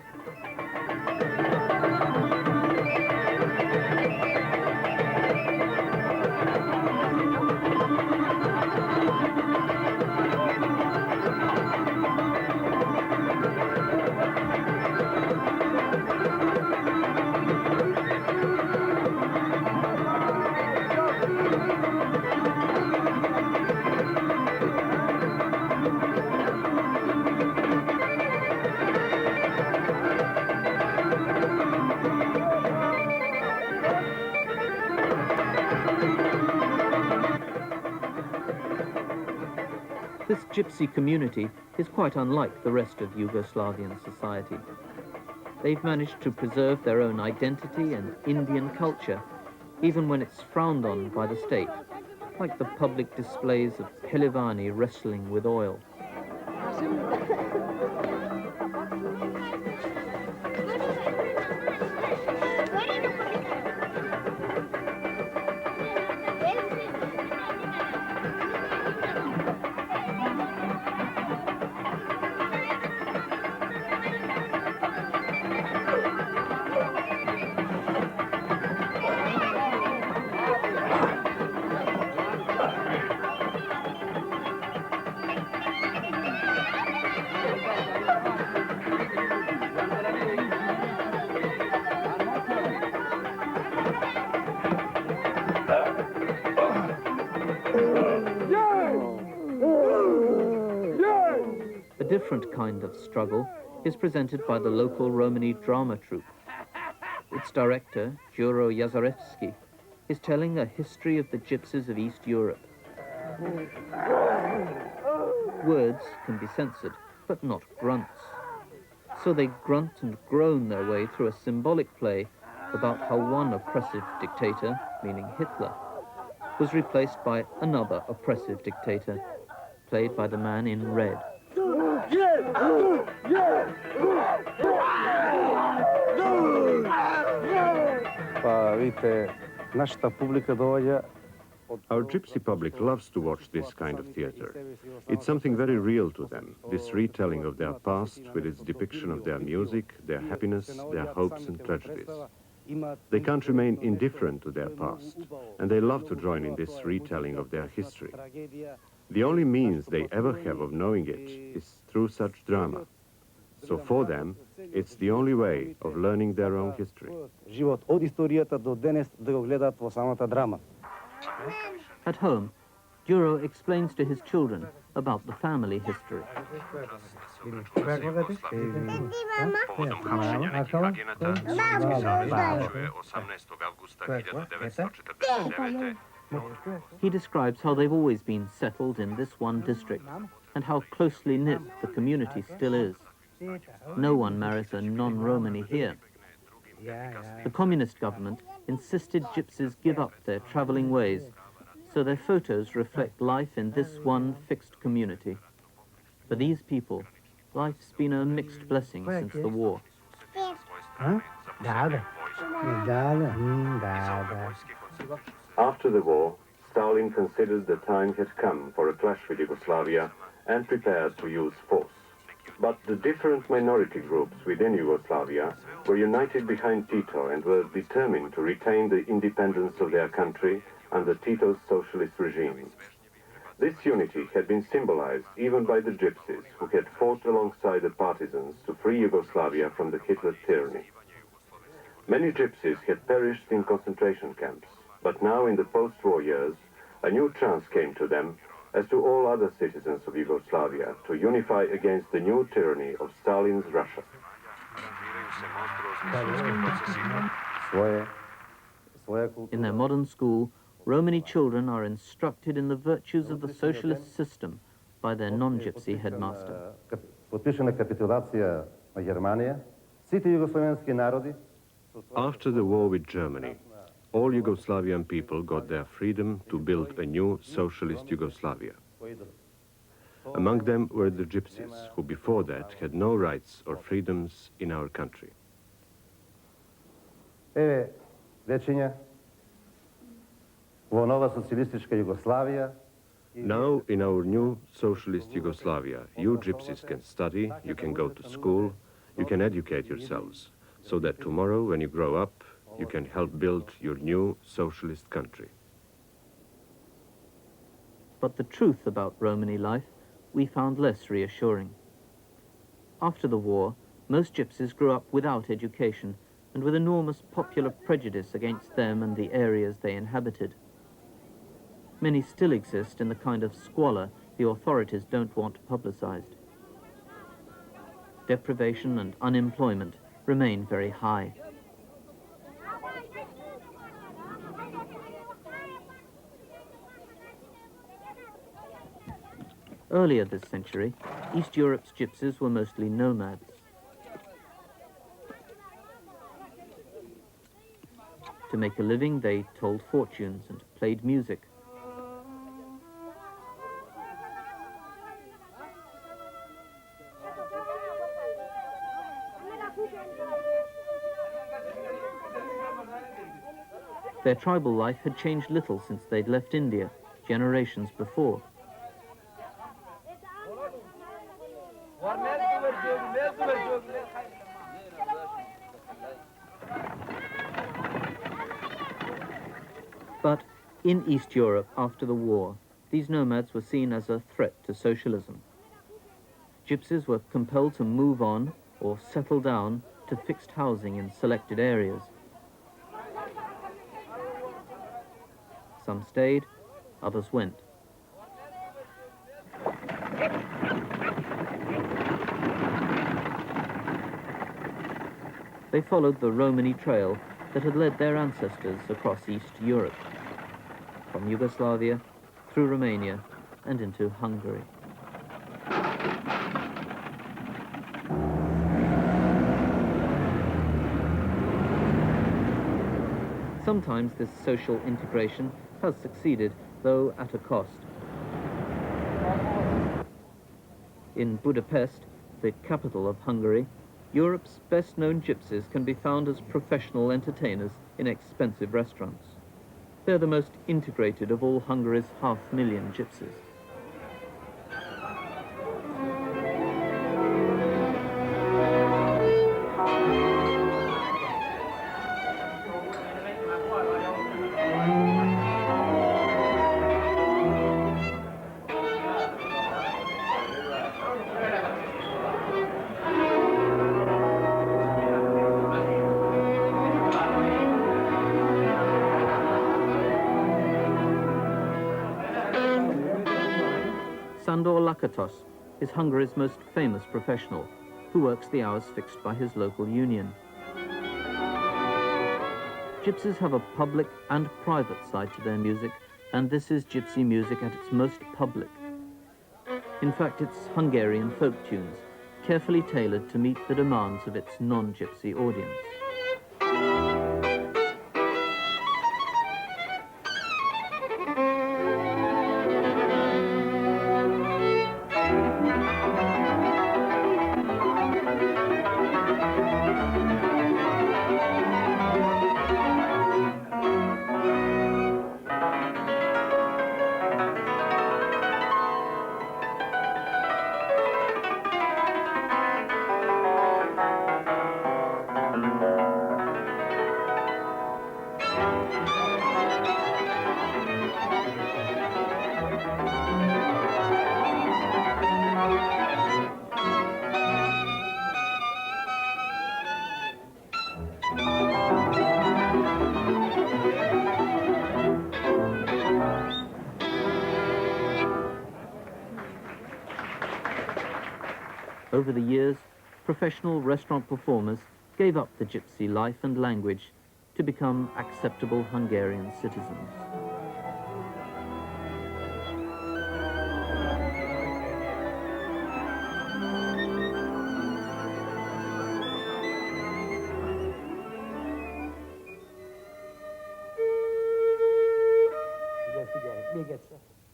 This gypsy community is quite unlike the rest of Yugoslavian society. They've managed to preserve their own identity and Indian culture, even when it's frowned on by the state, like the public displays of Pelivani wrestling with oil. A different kind of struggle is presented by the local Romany drama troupe. Its director, Juro Yazarevsky, is telling a history of the gypsies of East Europe. Words can be censored, but not grunts. So they grunt and groan their way through a symbolic play about how one oppressive dictator, meaning Hitler, was replaced by another oppressive dictator, played by the man in red. Our gypsy public loves to watch this kind of theater. It's something very real to them, this retelling of their past with its depiction of their music, their happiness, their hopes and tragedies. They can't remain indifferent to their past, and they love to join in this retelling of their history. The only means they ever have of knowing it is through such drama. So for them, it's the only way of learning their own history. At home, Juro explains to his children about the family history. He describes how they've always been settled in this one district and how closely knit the community still is. No one marries a non-Romani here. The communist government insisted gypsies give up their traveling ways, so their photos reflect life in this one fixed community. For these people, life's been a mixed blessing since the war. After the war, Stalin considered the time had come for a clash with Yugoslavia and prepared to use force. But the different minority groups within Yugoslavia were united behind Tito and were determined to retain the independence of their country under Tito's socialist regime. This unity had been symbolized even by the gypsies who had fought alongside the partisans to free Yugoslavia from the Hitler tyranny. Many gypsies had perished in concentration camps, but now in the post-war years, a new chance came to them, as to all other citizens of Yugoslavia, to unify against the new tyranny of Stalin's Russia. In their modern school, Romani children are instructed in the virtues of the socialist system by their non-gypsy headmaster. After the war with Germany, all Yugoslavian people got their freedom to build a new socialist Yugoslavia. Among them were the gypsies, who before that had no rights or freedoms in our country. Во нова социјалистичка Југославија, Now, in our new socialist Yugoslavia, you gypsies can study, you can go to school, you can educate yourselves, so that tomorrow, when you grow up, you can help build your new socialist country. But the truth about Romany life we found less reassuring. After the war, most gypsies grew up without education and with enormous popular prejudice against them and the areas they inhabited. Many still exist in the kind of squalor the authorities don't want publicized. Deprivation and unemployment remain very high. Earlier this century, East Europe's gypsies were mostly nomads. To make a living, they told fortunes and played music. Their tribal life had changed little since they'd left India, generations before. But in East Europe after the war, these nomads were seen as a threat to socialism. Gypsies were compelled to move on or settle down to fixed housing in selected areas. Some stayed, others went. They followed the Romany trail that had led their ancestors across East Europe, from Yugoslavia through Romania and into Hungary. Sometimes this social integration has succeeded, though at a cost. In Budapest, the capital of Hungary, Europe's best-known gypsies can be found as professional entertainers in expensive restaurants. They're the most integrated of all Hungary's 500,000 gypsies. Sándor Lakatos is Hungary's most famous professional, who works the hours fixed by his local union. Gypsies have a public and private side to their music, and this is gypsy music at its most public. In fact, it's Hungarian folk tunes, carefully tailored to meet the demands of its non-gypsy audience. Over the years, professional restaurant performers gave up the gypsy life and language to become acceptable Hungarian citizens.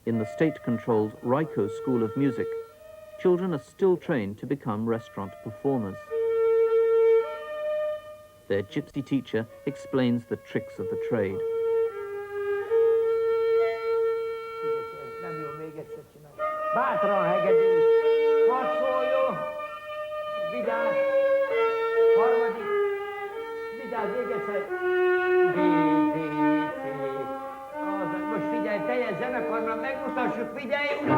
In the state-controlled Raiko School of Music, children are still trained to become restaurant performers. Their gypsy teacher explains the tricks of the trade. figyeljünk!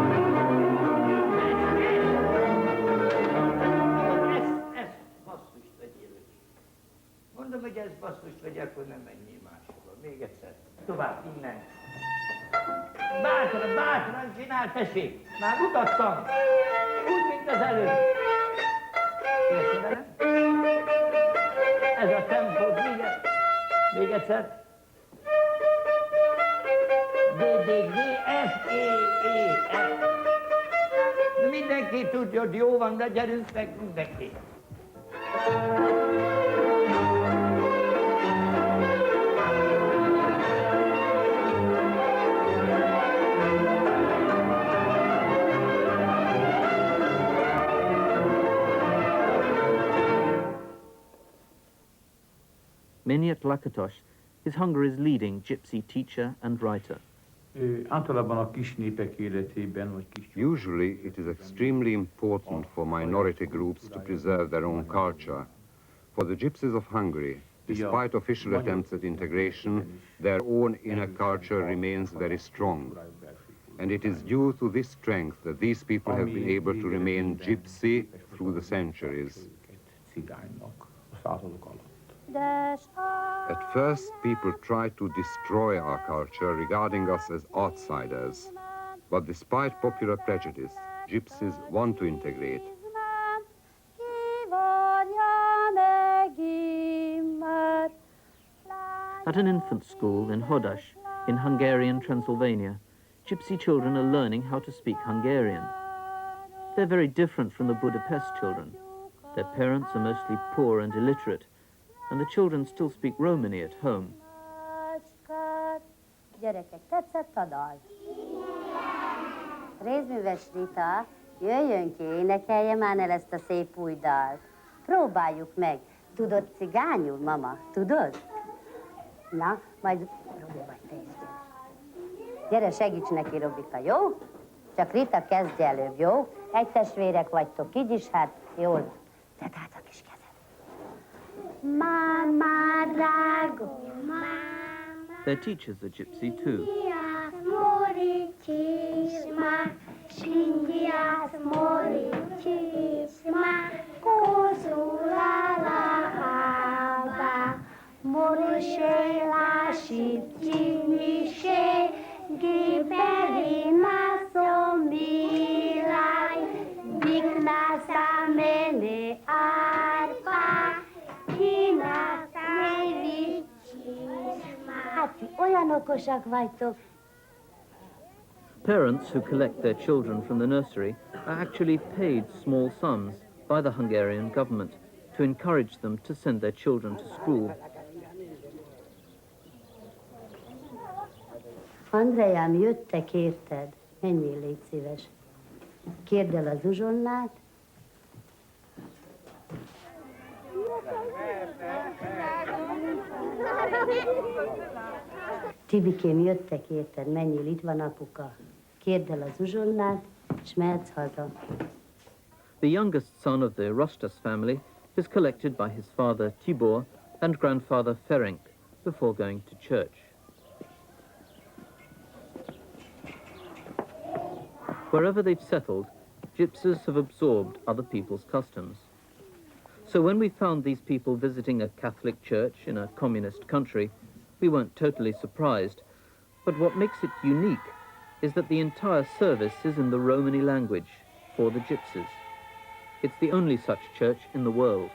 Ezt basszust vegyél. Mondom, hogy ezt basszust vegyél, akkor nem menjél máshova. Még egyszer. Tovább, innen. Bátran csinál, tessék! Már mutattam! Úgy, mint az előbb. Érted velem? Ez a tempód, még egyszer. D, D, G, F, E, E, F. Mindenki tudja, hogy jó van, de gyerünk meg mindenki. Meniat Lakatos is Hungary's leading gypsy teacher and writer. Usually, it is extremely important for minority groups to preserve their own culture. For the gypsies of Hungary, despite official attempts at integration, their own inner culture remains very strong. And it is due to this strength that these people have been able to remain gypsy through the centuries. At first, people tried to destroy our culture, regarding us as outsiders. But despite popular prejudice, gypsies want to integrate. At an infant school in Hodas, in Hungarian Transylvania, gypsy children are learning how to speak Hungarian. They're very different from the Budapest children. Their parents are mostly poor and illiterate, and the children still speak Romany at home. Gyerekek, tetszett a dal? Rézműves Rita, jöjjön ki, énekelje már el ezt a szép új dalt. Próbáljuk meg. Tudod cigányul, mama? Tudod? Na, majd Robi vagy te is. Gyere, segíts neki, Robika, jó? Csak Rita, kezdj előbb, jó? Egy testvérek vagytok, így is, hát jól. Tedd át a kis kezed. Mama, drágó, mama. Their teachers are gypsy too. Olyan okosak vagytok. Parents who collect their children from the nursery are actually paid small sums by the Hungarian government to encourage them to send their children to school. Andrejám, jöttek érted? Menjél, légy szíves. Kérd el az uzsonnát. Tibikém, jöttek érted? Menjél, itt van apuka. Kérd el az uzsonnát, és mehetsz haza. The youngest son of the Rostas family is collected by his father Tibor and grandfather Ferenc before going to church. Wherever they've settled, gypsies have absorbed other people's customs. So when we found these people visiting a Catholic church in a communist country, we weren't totally surprised. But what makes it unique is that the entire service is in the Romany language for the gypsies. It's the only such church in the world.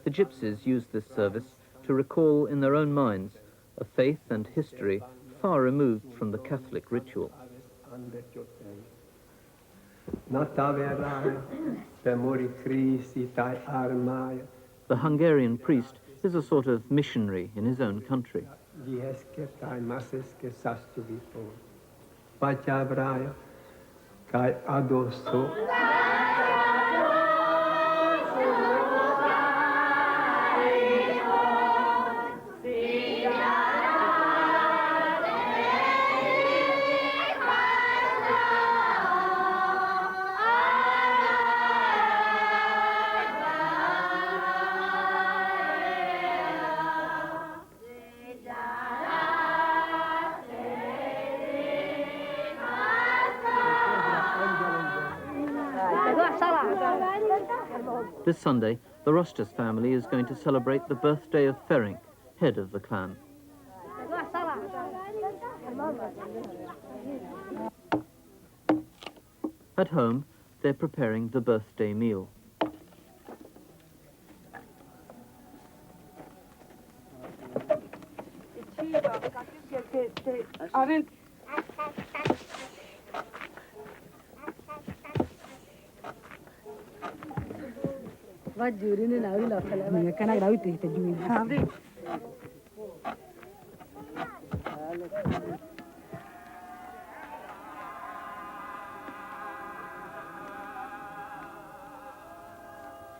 The gypsies use this service to recall in their own minds a faith and history far removed from the Catholic ritual. The Hungarian priest is a sort of missionary in his own country. This Sunday, the Rostas family is going to celebrate the birthday of Ferenc, head of the clan. At home, they're preparing the birthday meal.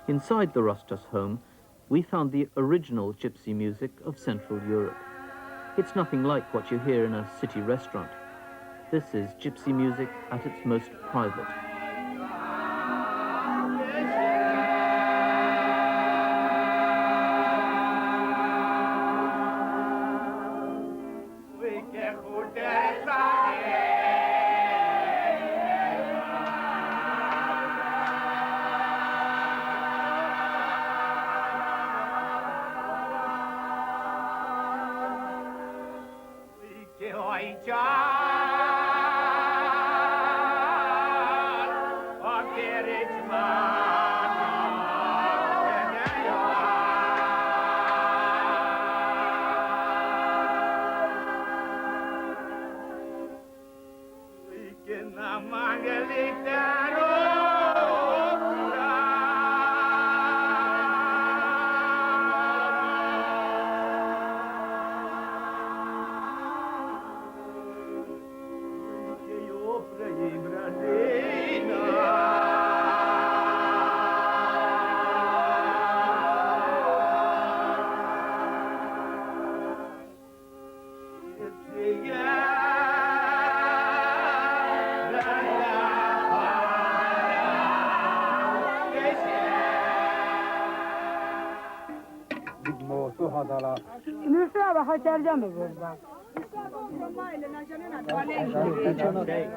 Inside the Rostas home, we found the original gypsy music of Central Europe. It's nothing like what you hear in a city restaurant. This is gypsy music at its most private.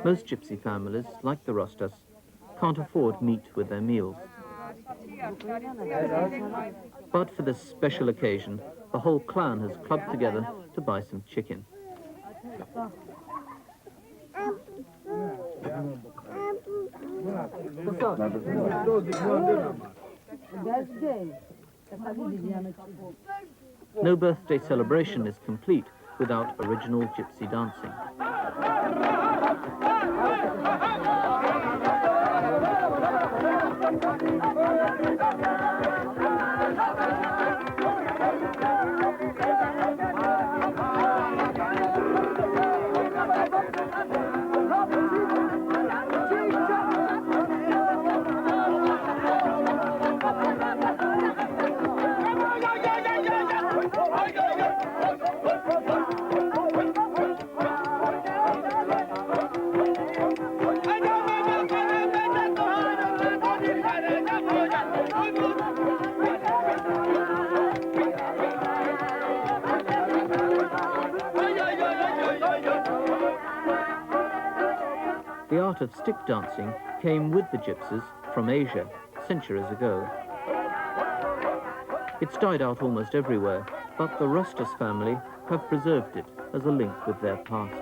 Most gypsy families, like the Rostas, can't afford meat with their meals. But for this special occasion, the whole clan has clubbed together to buy some chicken. No birthday celebration is complete without original gypsy dancing. The art of stick dancing came with the gypsies from Asia centuries ago. It's died out almost everywhere, but the Rostas family have preserved it as a link with their past.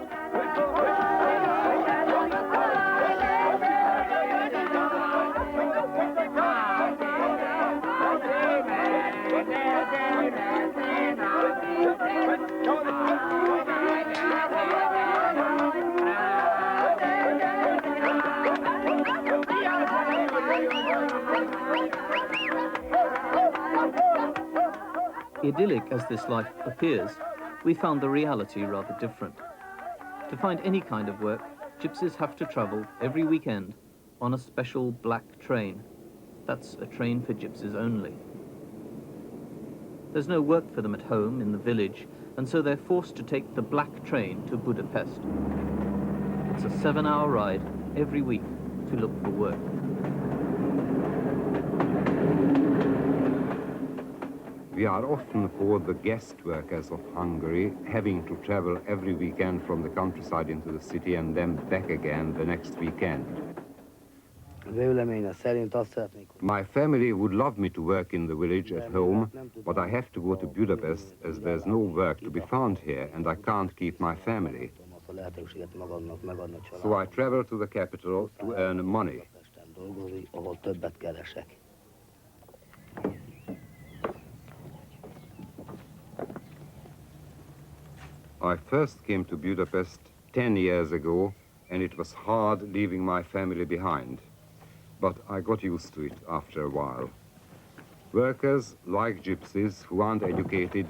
Idyllic as this life appears, we found the reality rather different. To find any kind of work, gypsies have to travel every weekend on a special black train. That's a train for gypsies only. There's no work for them at home in the village, and so they're forced to take the black train to Budapest. It's a 7-hour ride every week to look for work. We are often called the guest workers of Hungary, having to travel every weekend from the countryside into the city and then back again the next weekend. My family would love me to work in the village at home, but I have to go to Budapest as there's no work to be found here and I can't keep my family. So I travel to the capital to earn money. I first came to Budapest 10 years ago, and it was hard leaving my family behind. But I got used to it after a while. Workers, like gypsies who aren't educated,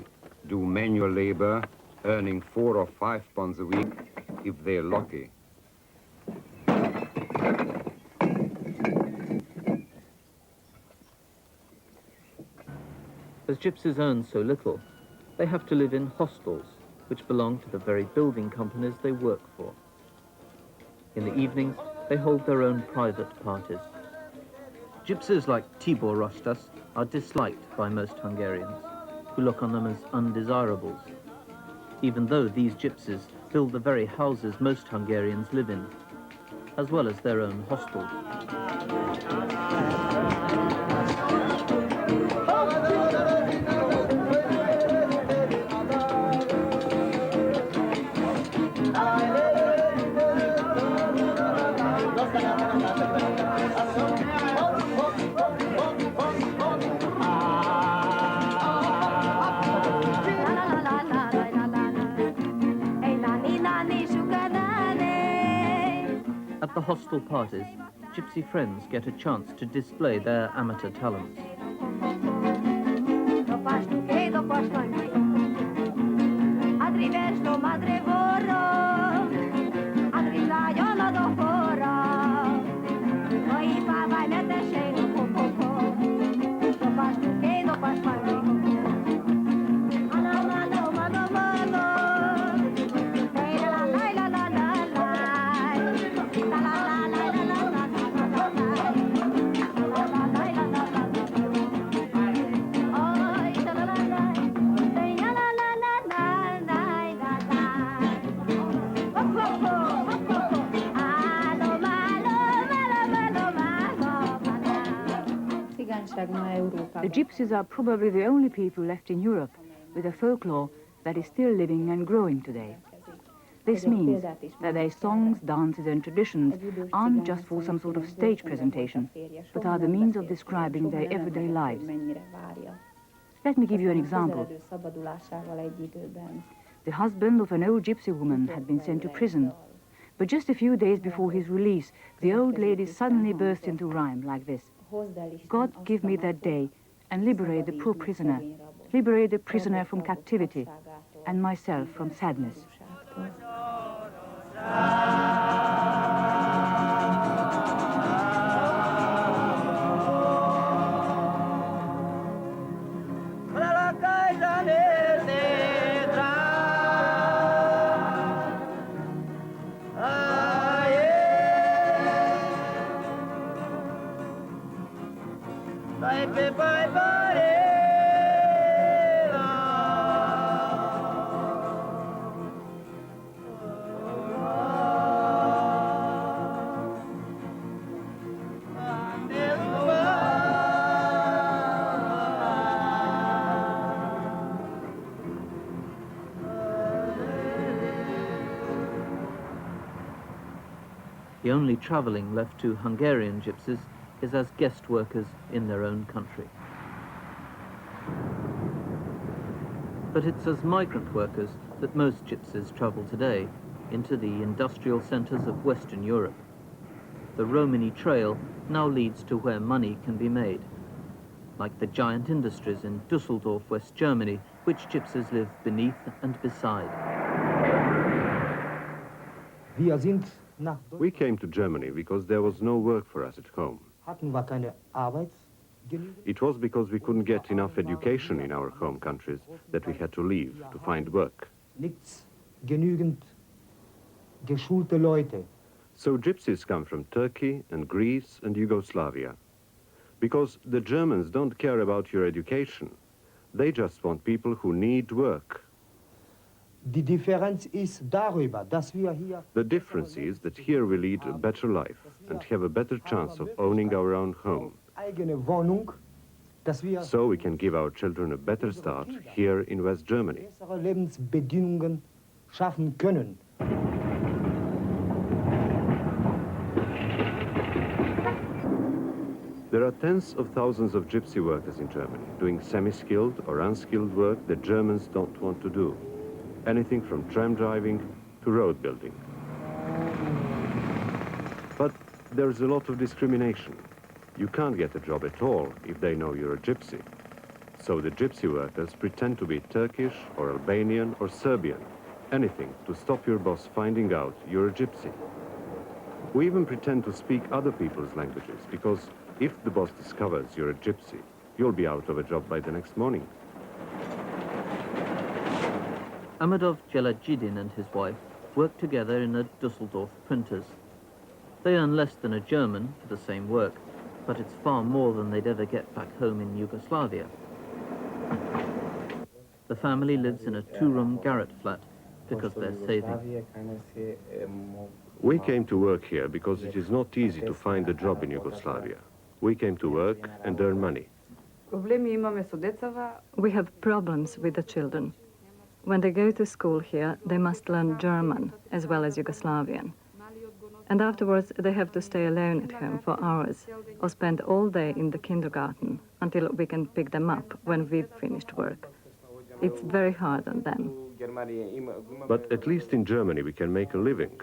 do manual labor, earning 4 or 5 pounds a week if they're lucky. As gypsies earn so little, they have to live in hostels, which belong to the very building companies they work for. In the evenings, they hold their own private parties. Gypsies like Tibor Rostas are disliked by most Hungarians, who look on them as undesirables, even though these gypsies build the very houses most Hungarians live in, as well as their own hostels. At the hostel parties, gypsy friends get a chance to display their amateur talents. The gypsies are probably the only people left in Europe with a folklore that is still living and growing today. This means that their songs, dances and traditions aren't just for some sort of stage presentation, but are the means of describing their everyday lives. Let me give you an example. The husband of an old gypsy woman had been sent to prison, but just a few days before his release, the old lady suddenly burst into rhyme like this: God give me that day and liberate the poor prisoner, liberate the prisoner from captivity, and myself from sadness. The only travelling left to Hungarian gypsies is as guest workers in their own country. But it's as migrant workers that most gypsies travel today into the industrial centres of Western Europe. The Romany Trail now leads to where money can be made, like the giant industries in Düsseldorf, West Germany, which gypsies live beneath and beside. We came to Germany because there was no work for us at home. It was because we couldn't get enough education in our home countries that we had to leave to find work. So gypsies come from Turkey and Greece and Yugoslavia. Because the Germans don't care about your education. They just want people who need work. Die Differenz ist darüber, dass wir hier The difference is that here we lead a better life and have a better chance of owning our own home. eigene Wohnung, dass wir So we can give our children a better start here in West Germany. bessere Lebensbedingungen schaffen können. There are tens of thousands of gypsy workers in Germany doing semi-skilled or unskilled work that Germans don't want to do. Anything from tram driving to road building. But there's a lot of discrimination. You can't get a job at all if they know you're a gypsy. So the gypsy workers pretend to be Turkish or Albanian or Serbian, anything to stop your boss finding out you're a gypsy. We even pretend to speak other people's languages because if the boss discovers you're a gypsy, you'll be out of a job by the next morning. Amadov Jelajidin and his wife work together in a Dusseldorf printers. They earn less than a German for the same work, but it's far more than they'd ever get back home in Yugoslavia. The family lives in a two-room garret flat because they're saving. We came to work here because it is not easy to find a job in Yugoslavia. We came to work and earn money. We have problems with the children. When they go to school here, they must learn German as well as Yugoslavian. And afterwards, they have to stay alone at home for hours or spend all day in the kindergarten until we can pick them up when we've finished work. It's very hard on them. But at least in Germany we can make a living.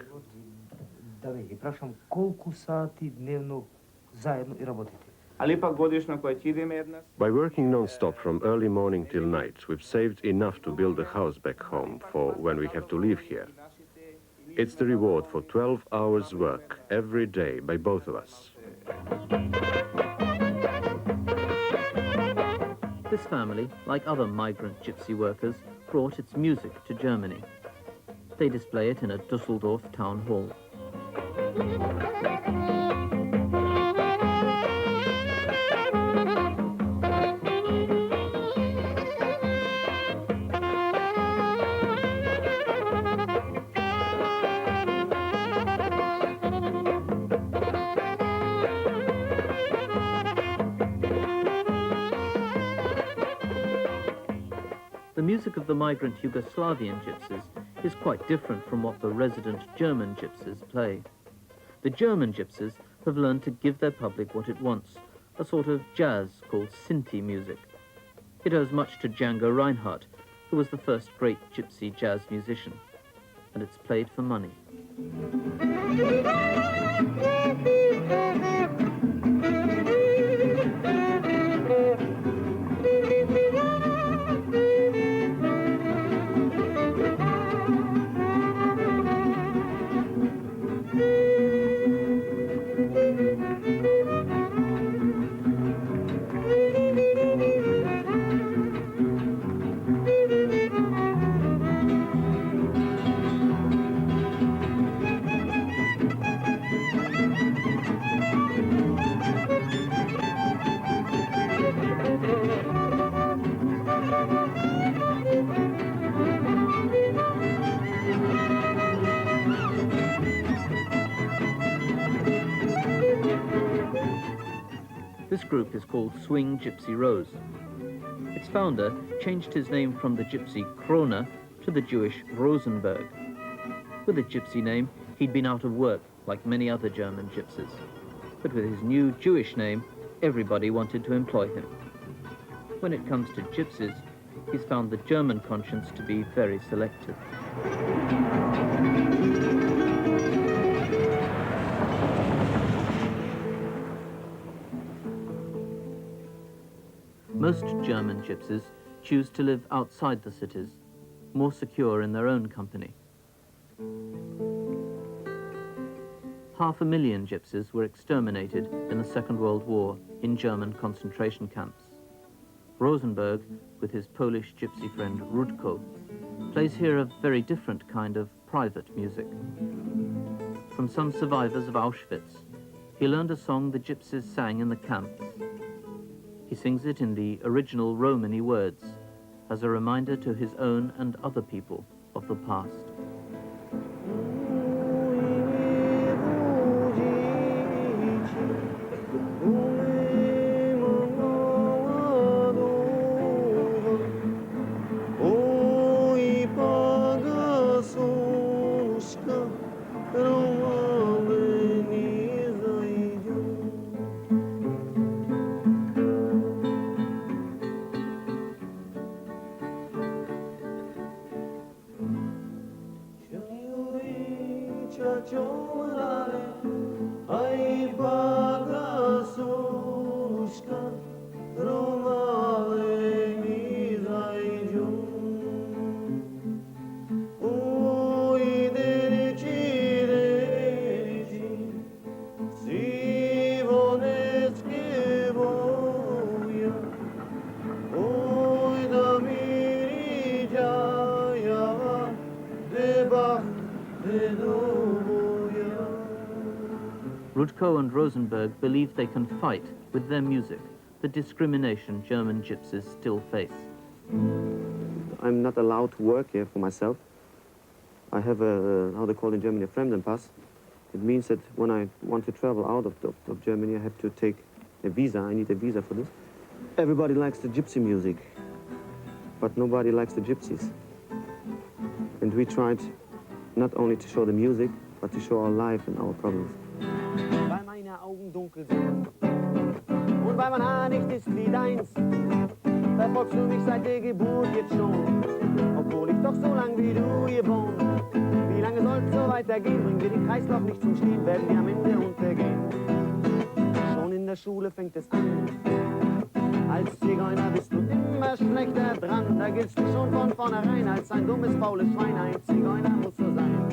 By working non-stop from early morning till night, we've saved enough to build a house back home for when we have to leave here. It's the reward for 12 hours work every day by both of us. This family, like other migrant gypsy workers, brought its music to Germany. They display it in a Dusseldorf town hall. The music of the migrant Yugoslavian gypsies is quite different from what the resident German gypsies play. The German gypsies have learned to give their public what it wants, a sort of jazz called Sinti music. It owes much to Django Reinhardt, who was the first great gypsy jazz musician, and it's played for money. This group is called Swing Gypsy Rose. Its founder changed his name from the gypsy Krona to the Jewish Rosenberg. With a gypsy name, he'd been out of work like many other German gypsies. But with his new Jewish name, everybody wanted to employ him. When it comes to gypsies, he's found the German conscience to be very selective. Most German gypsies choose to live outside the cities, more secure in their own company. 500,000 gypsies were exterminated in the Second World War in German concentration camps. Rosenberg, with his Polish gypsy friend Rudko, plays here a very different kind of private music. From some survivors of Auschwitz, he learned a song the gypsies sang in the camps. He sings it in the original Romany words, as a reminder to his own and other people of the the past. Rudko and Rosenberg believe they can fight, with their music, the discrimination German gypsies still face. I'm not allowed to work here for myself. I have a, how they call in Germany, a Fremdenpass. It means that when I want to travel out of Germany, I have to take a visa. I need a visa for this. Everybody likes the gypsy music, but nobody likes the gypsies. And we tried not only to show the music, but to show our life and our problems. Weil meine Augen dunkel sind und weil mein Haar nicht ist wie deins, verfolgst du mich seit der Geburt jetzt schon, obwohl ich doch so lang wie du hier wohn. Wie lange soll's so weitergehen? Bringen wir den Kreislauf nicht zum Stehen, werden wir am Ende untergehen. Schon in der Schule fängt es an. Als Zigeuner bist du immer schlechter dran. Da giltst du schon von vornherein als ein dummes, faules Schwein. Ein Zigeuner muss so sein.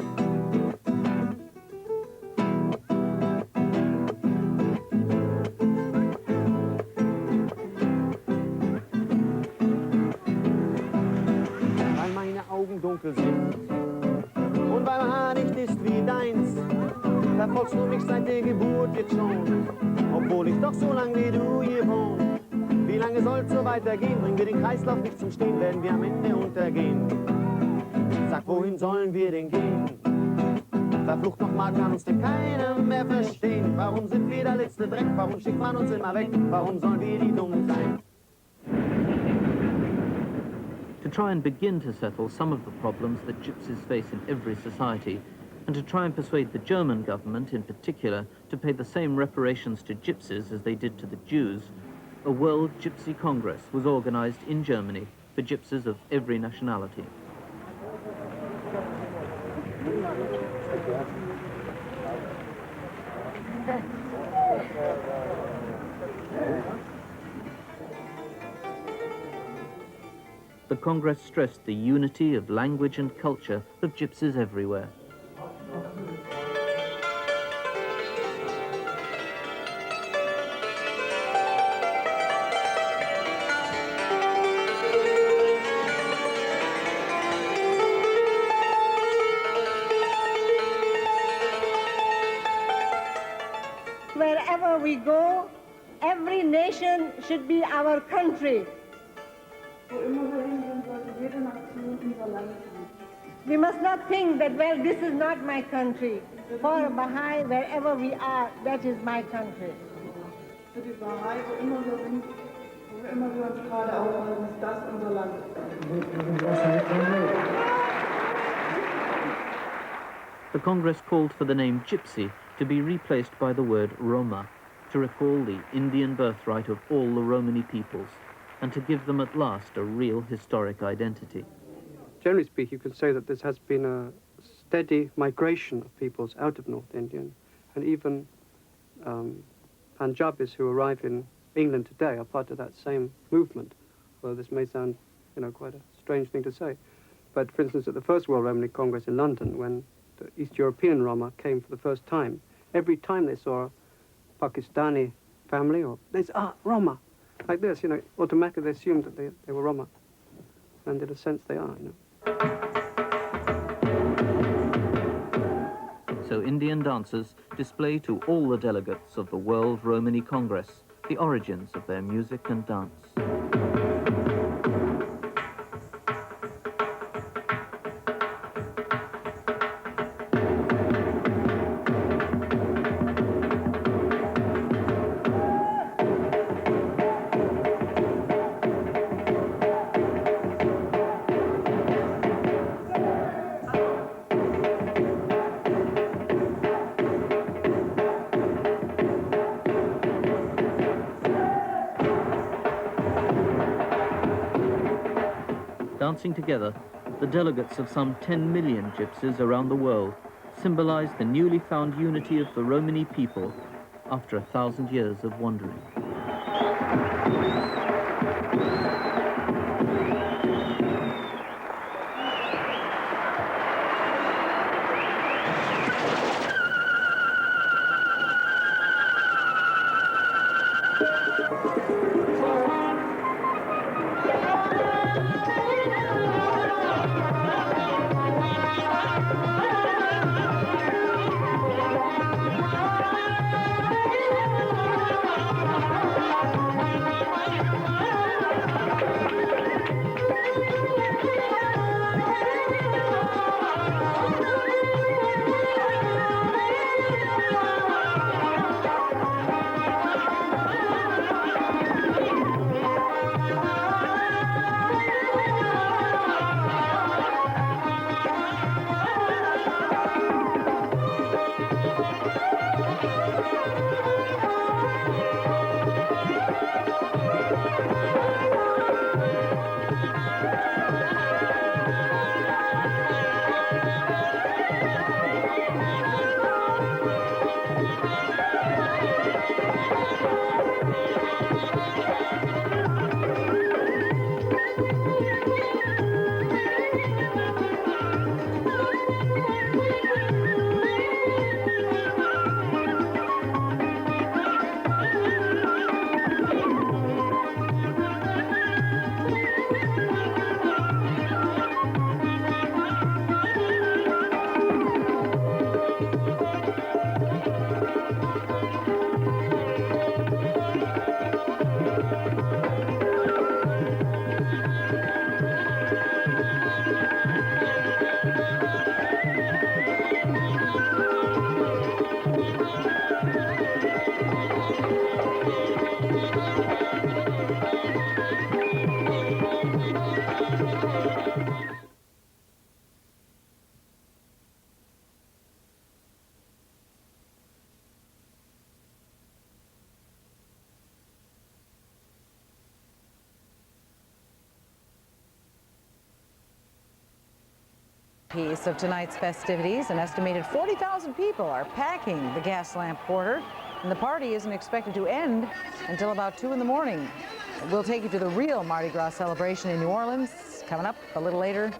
Weil meine Augen dunkel sind und weil mein Haar nicht ist wie deins, verfolgst du mich seit der Geburt jetzt schon, obwohl ich doch so lang wie du hier wohn. Wie lange soll's so weitergehen? Bringen wir den Kreislauf nicht zum Stehen, werden wir am Ende untergehen. Sag, wohin sollen wir denn gehen? Verflucht nochmal, kann uns denn keiner mehr verstehen. Warum sind wir der letzte Dreck? Warum schickt man uns immer weg? Warum sollen wir die Dummen sein? To try and begin to settle some of the problems that gypsies face in every society, and to try and persuade the German government in particular to pay the same reparations to gypsies as they did to the Jews, a World Gypsy Congress was organized in Germany for gypsies of every nationality. The Congress stressed the unity of language and culture of gypsies everywhere. Wherever we go, every nation should be our country. We must not think that, well, this is not my country. For a Baha'i, wherever we are, that is my country. Für die Bahai, wo immer wir sind, wo wir immer wir uns gerade aufhalten, ist das unser Land. The Congress called for the name Gypsy to be replaced by the word Roma, to recall the Indian birthright of all the Romany peoples, and to give them at last a real historic identity. Generally speaking, you can say that there has been a steady migration of peoples out of North India, and even Punjabis who arrive in England today are part of that same movement. Well, this may sound, quite a strange thing to say, but for instance, at the first World Romany Congress in London, when the East European Roma came for the first time, every time they saw a Pakistani family, or they said, Roma, like this, automatically they assumed that they were Roma, and in a sense they are, So Indian dancers display to all the delegates of the World Romany Congress the origins of their music and dance. dancing together, the delegates of some 10 million gypsies around the world symbolize the newly found unity of the Romany people after 1,000 years of wandering. Piece of tonight's festivities, an estimated 40,000 people are packing the gas lamp quarter, and the party isn't expected to end until about 2 in the morning. We'll take you to the real Mardi Gras celebration in New Orleans, coming up a little later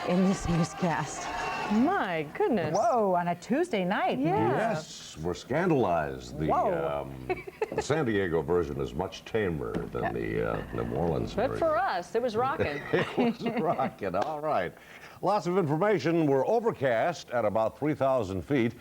in this newscast. My goodness. Whoa, on a Tuesday night. Yeah. Yes, we're scandalized. The San Diego version is much tamer than the New Orleans version. But for us, it was rocking. It was rocking, all right. Lots of information. We're overcast at about 3,000 feet.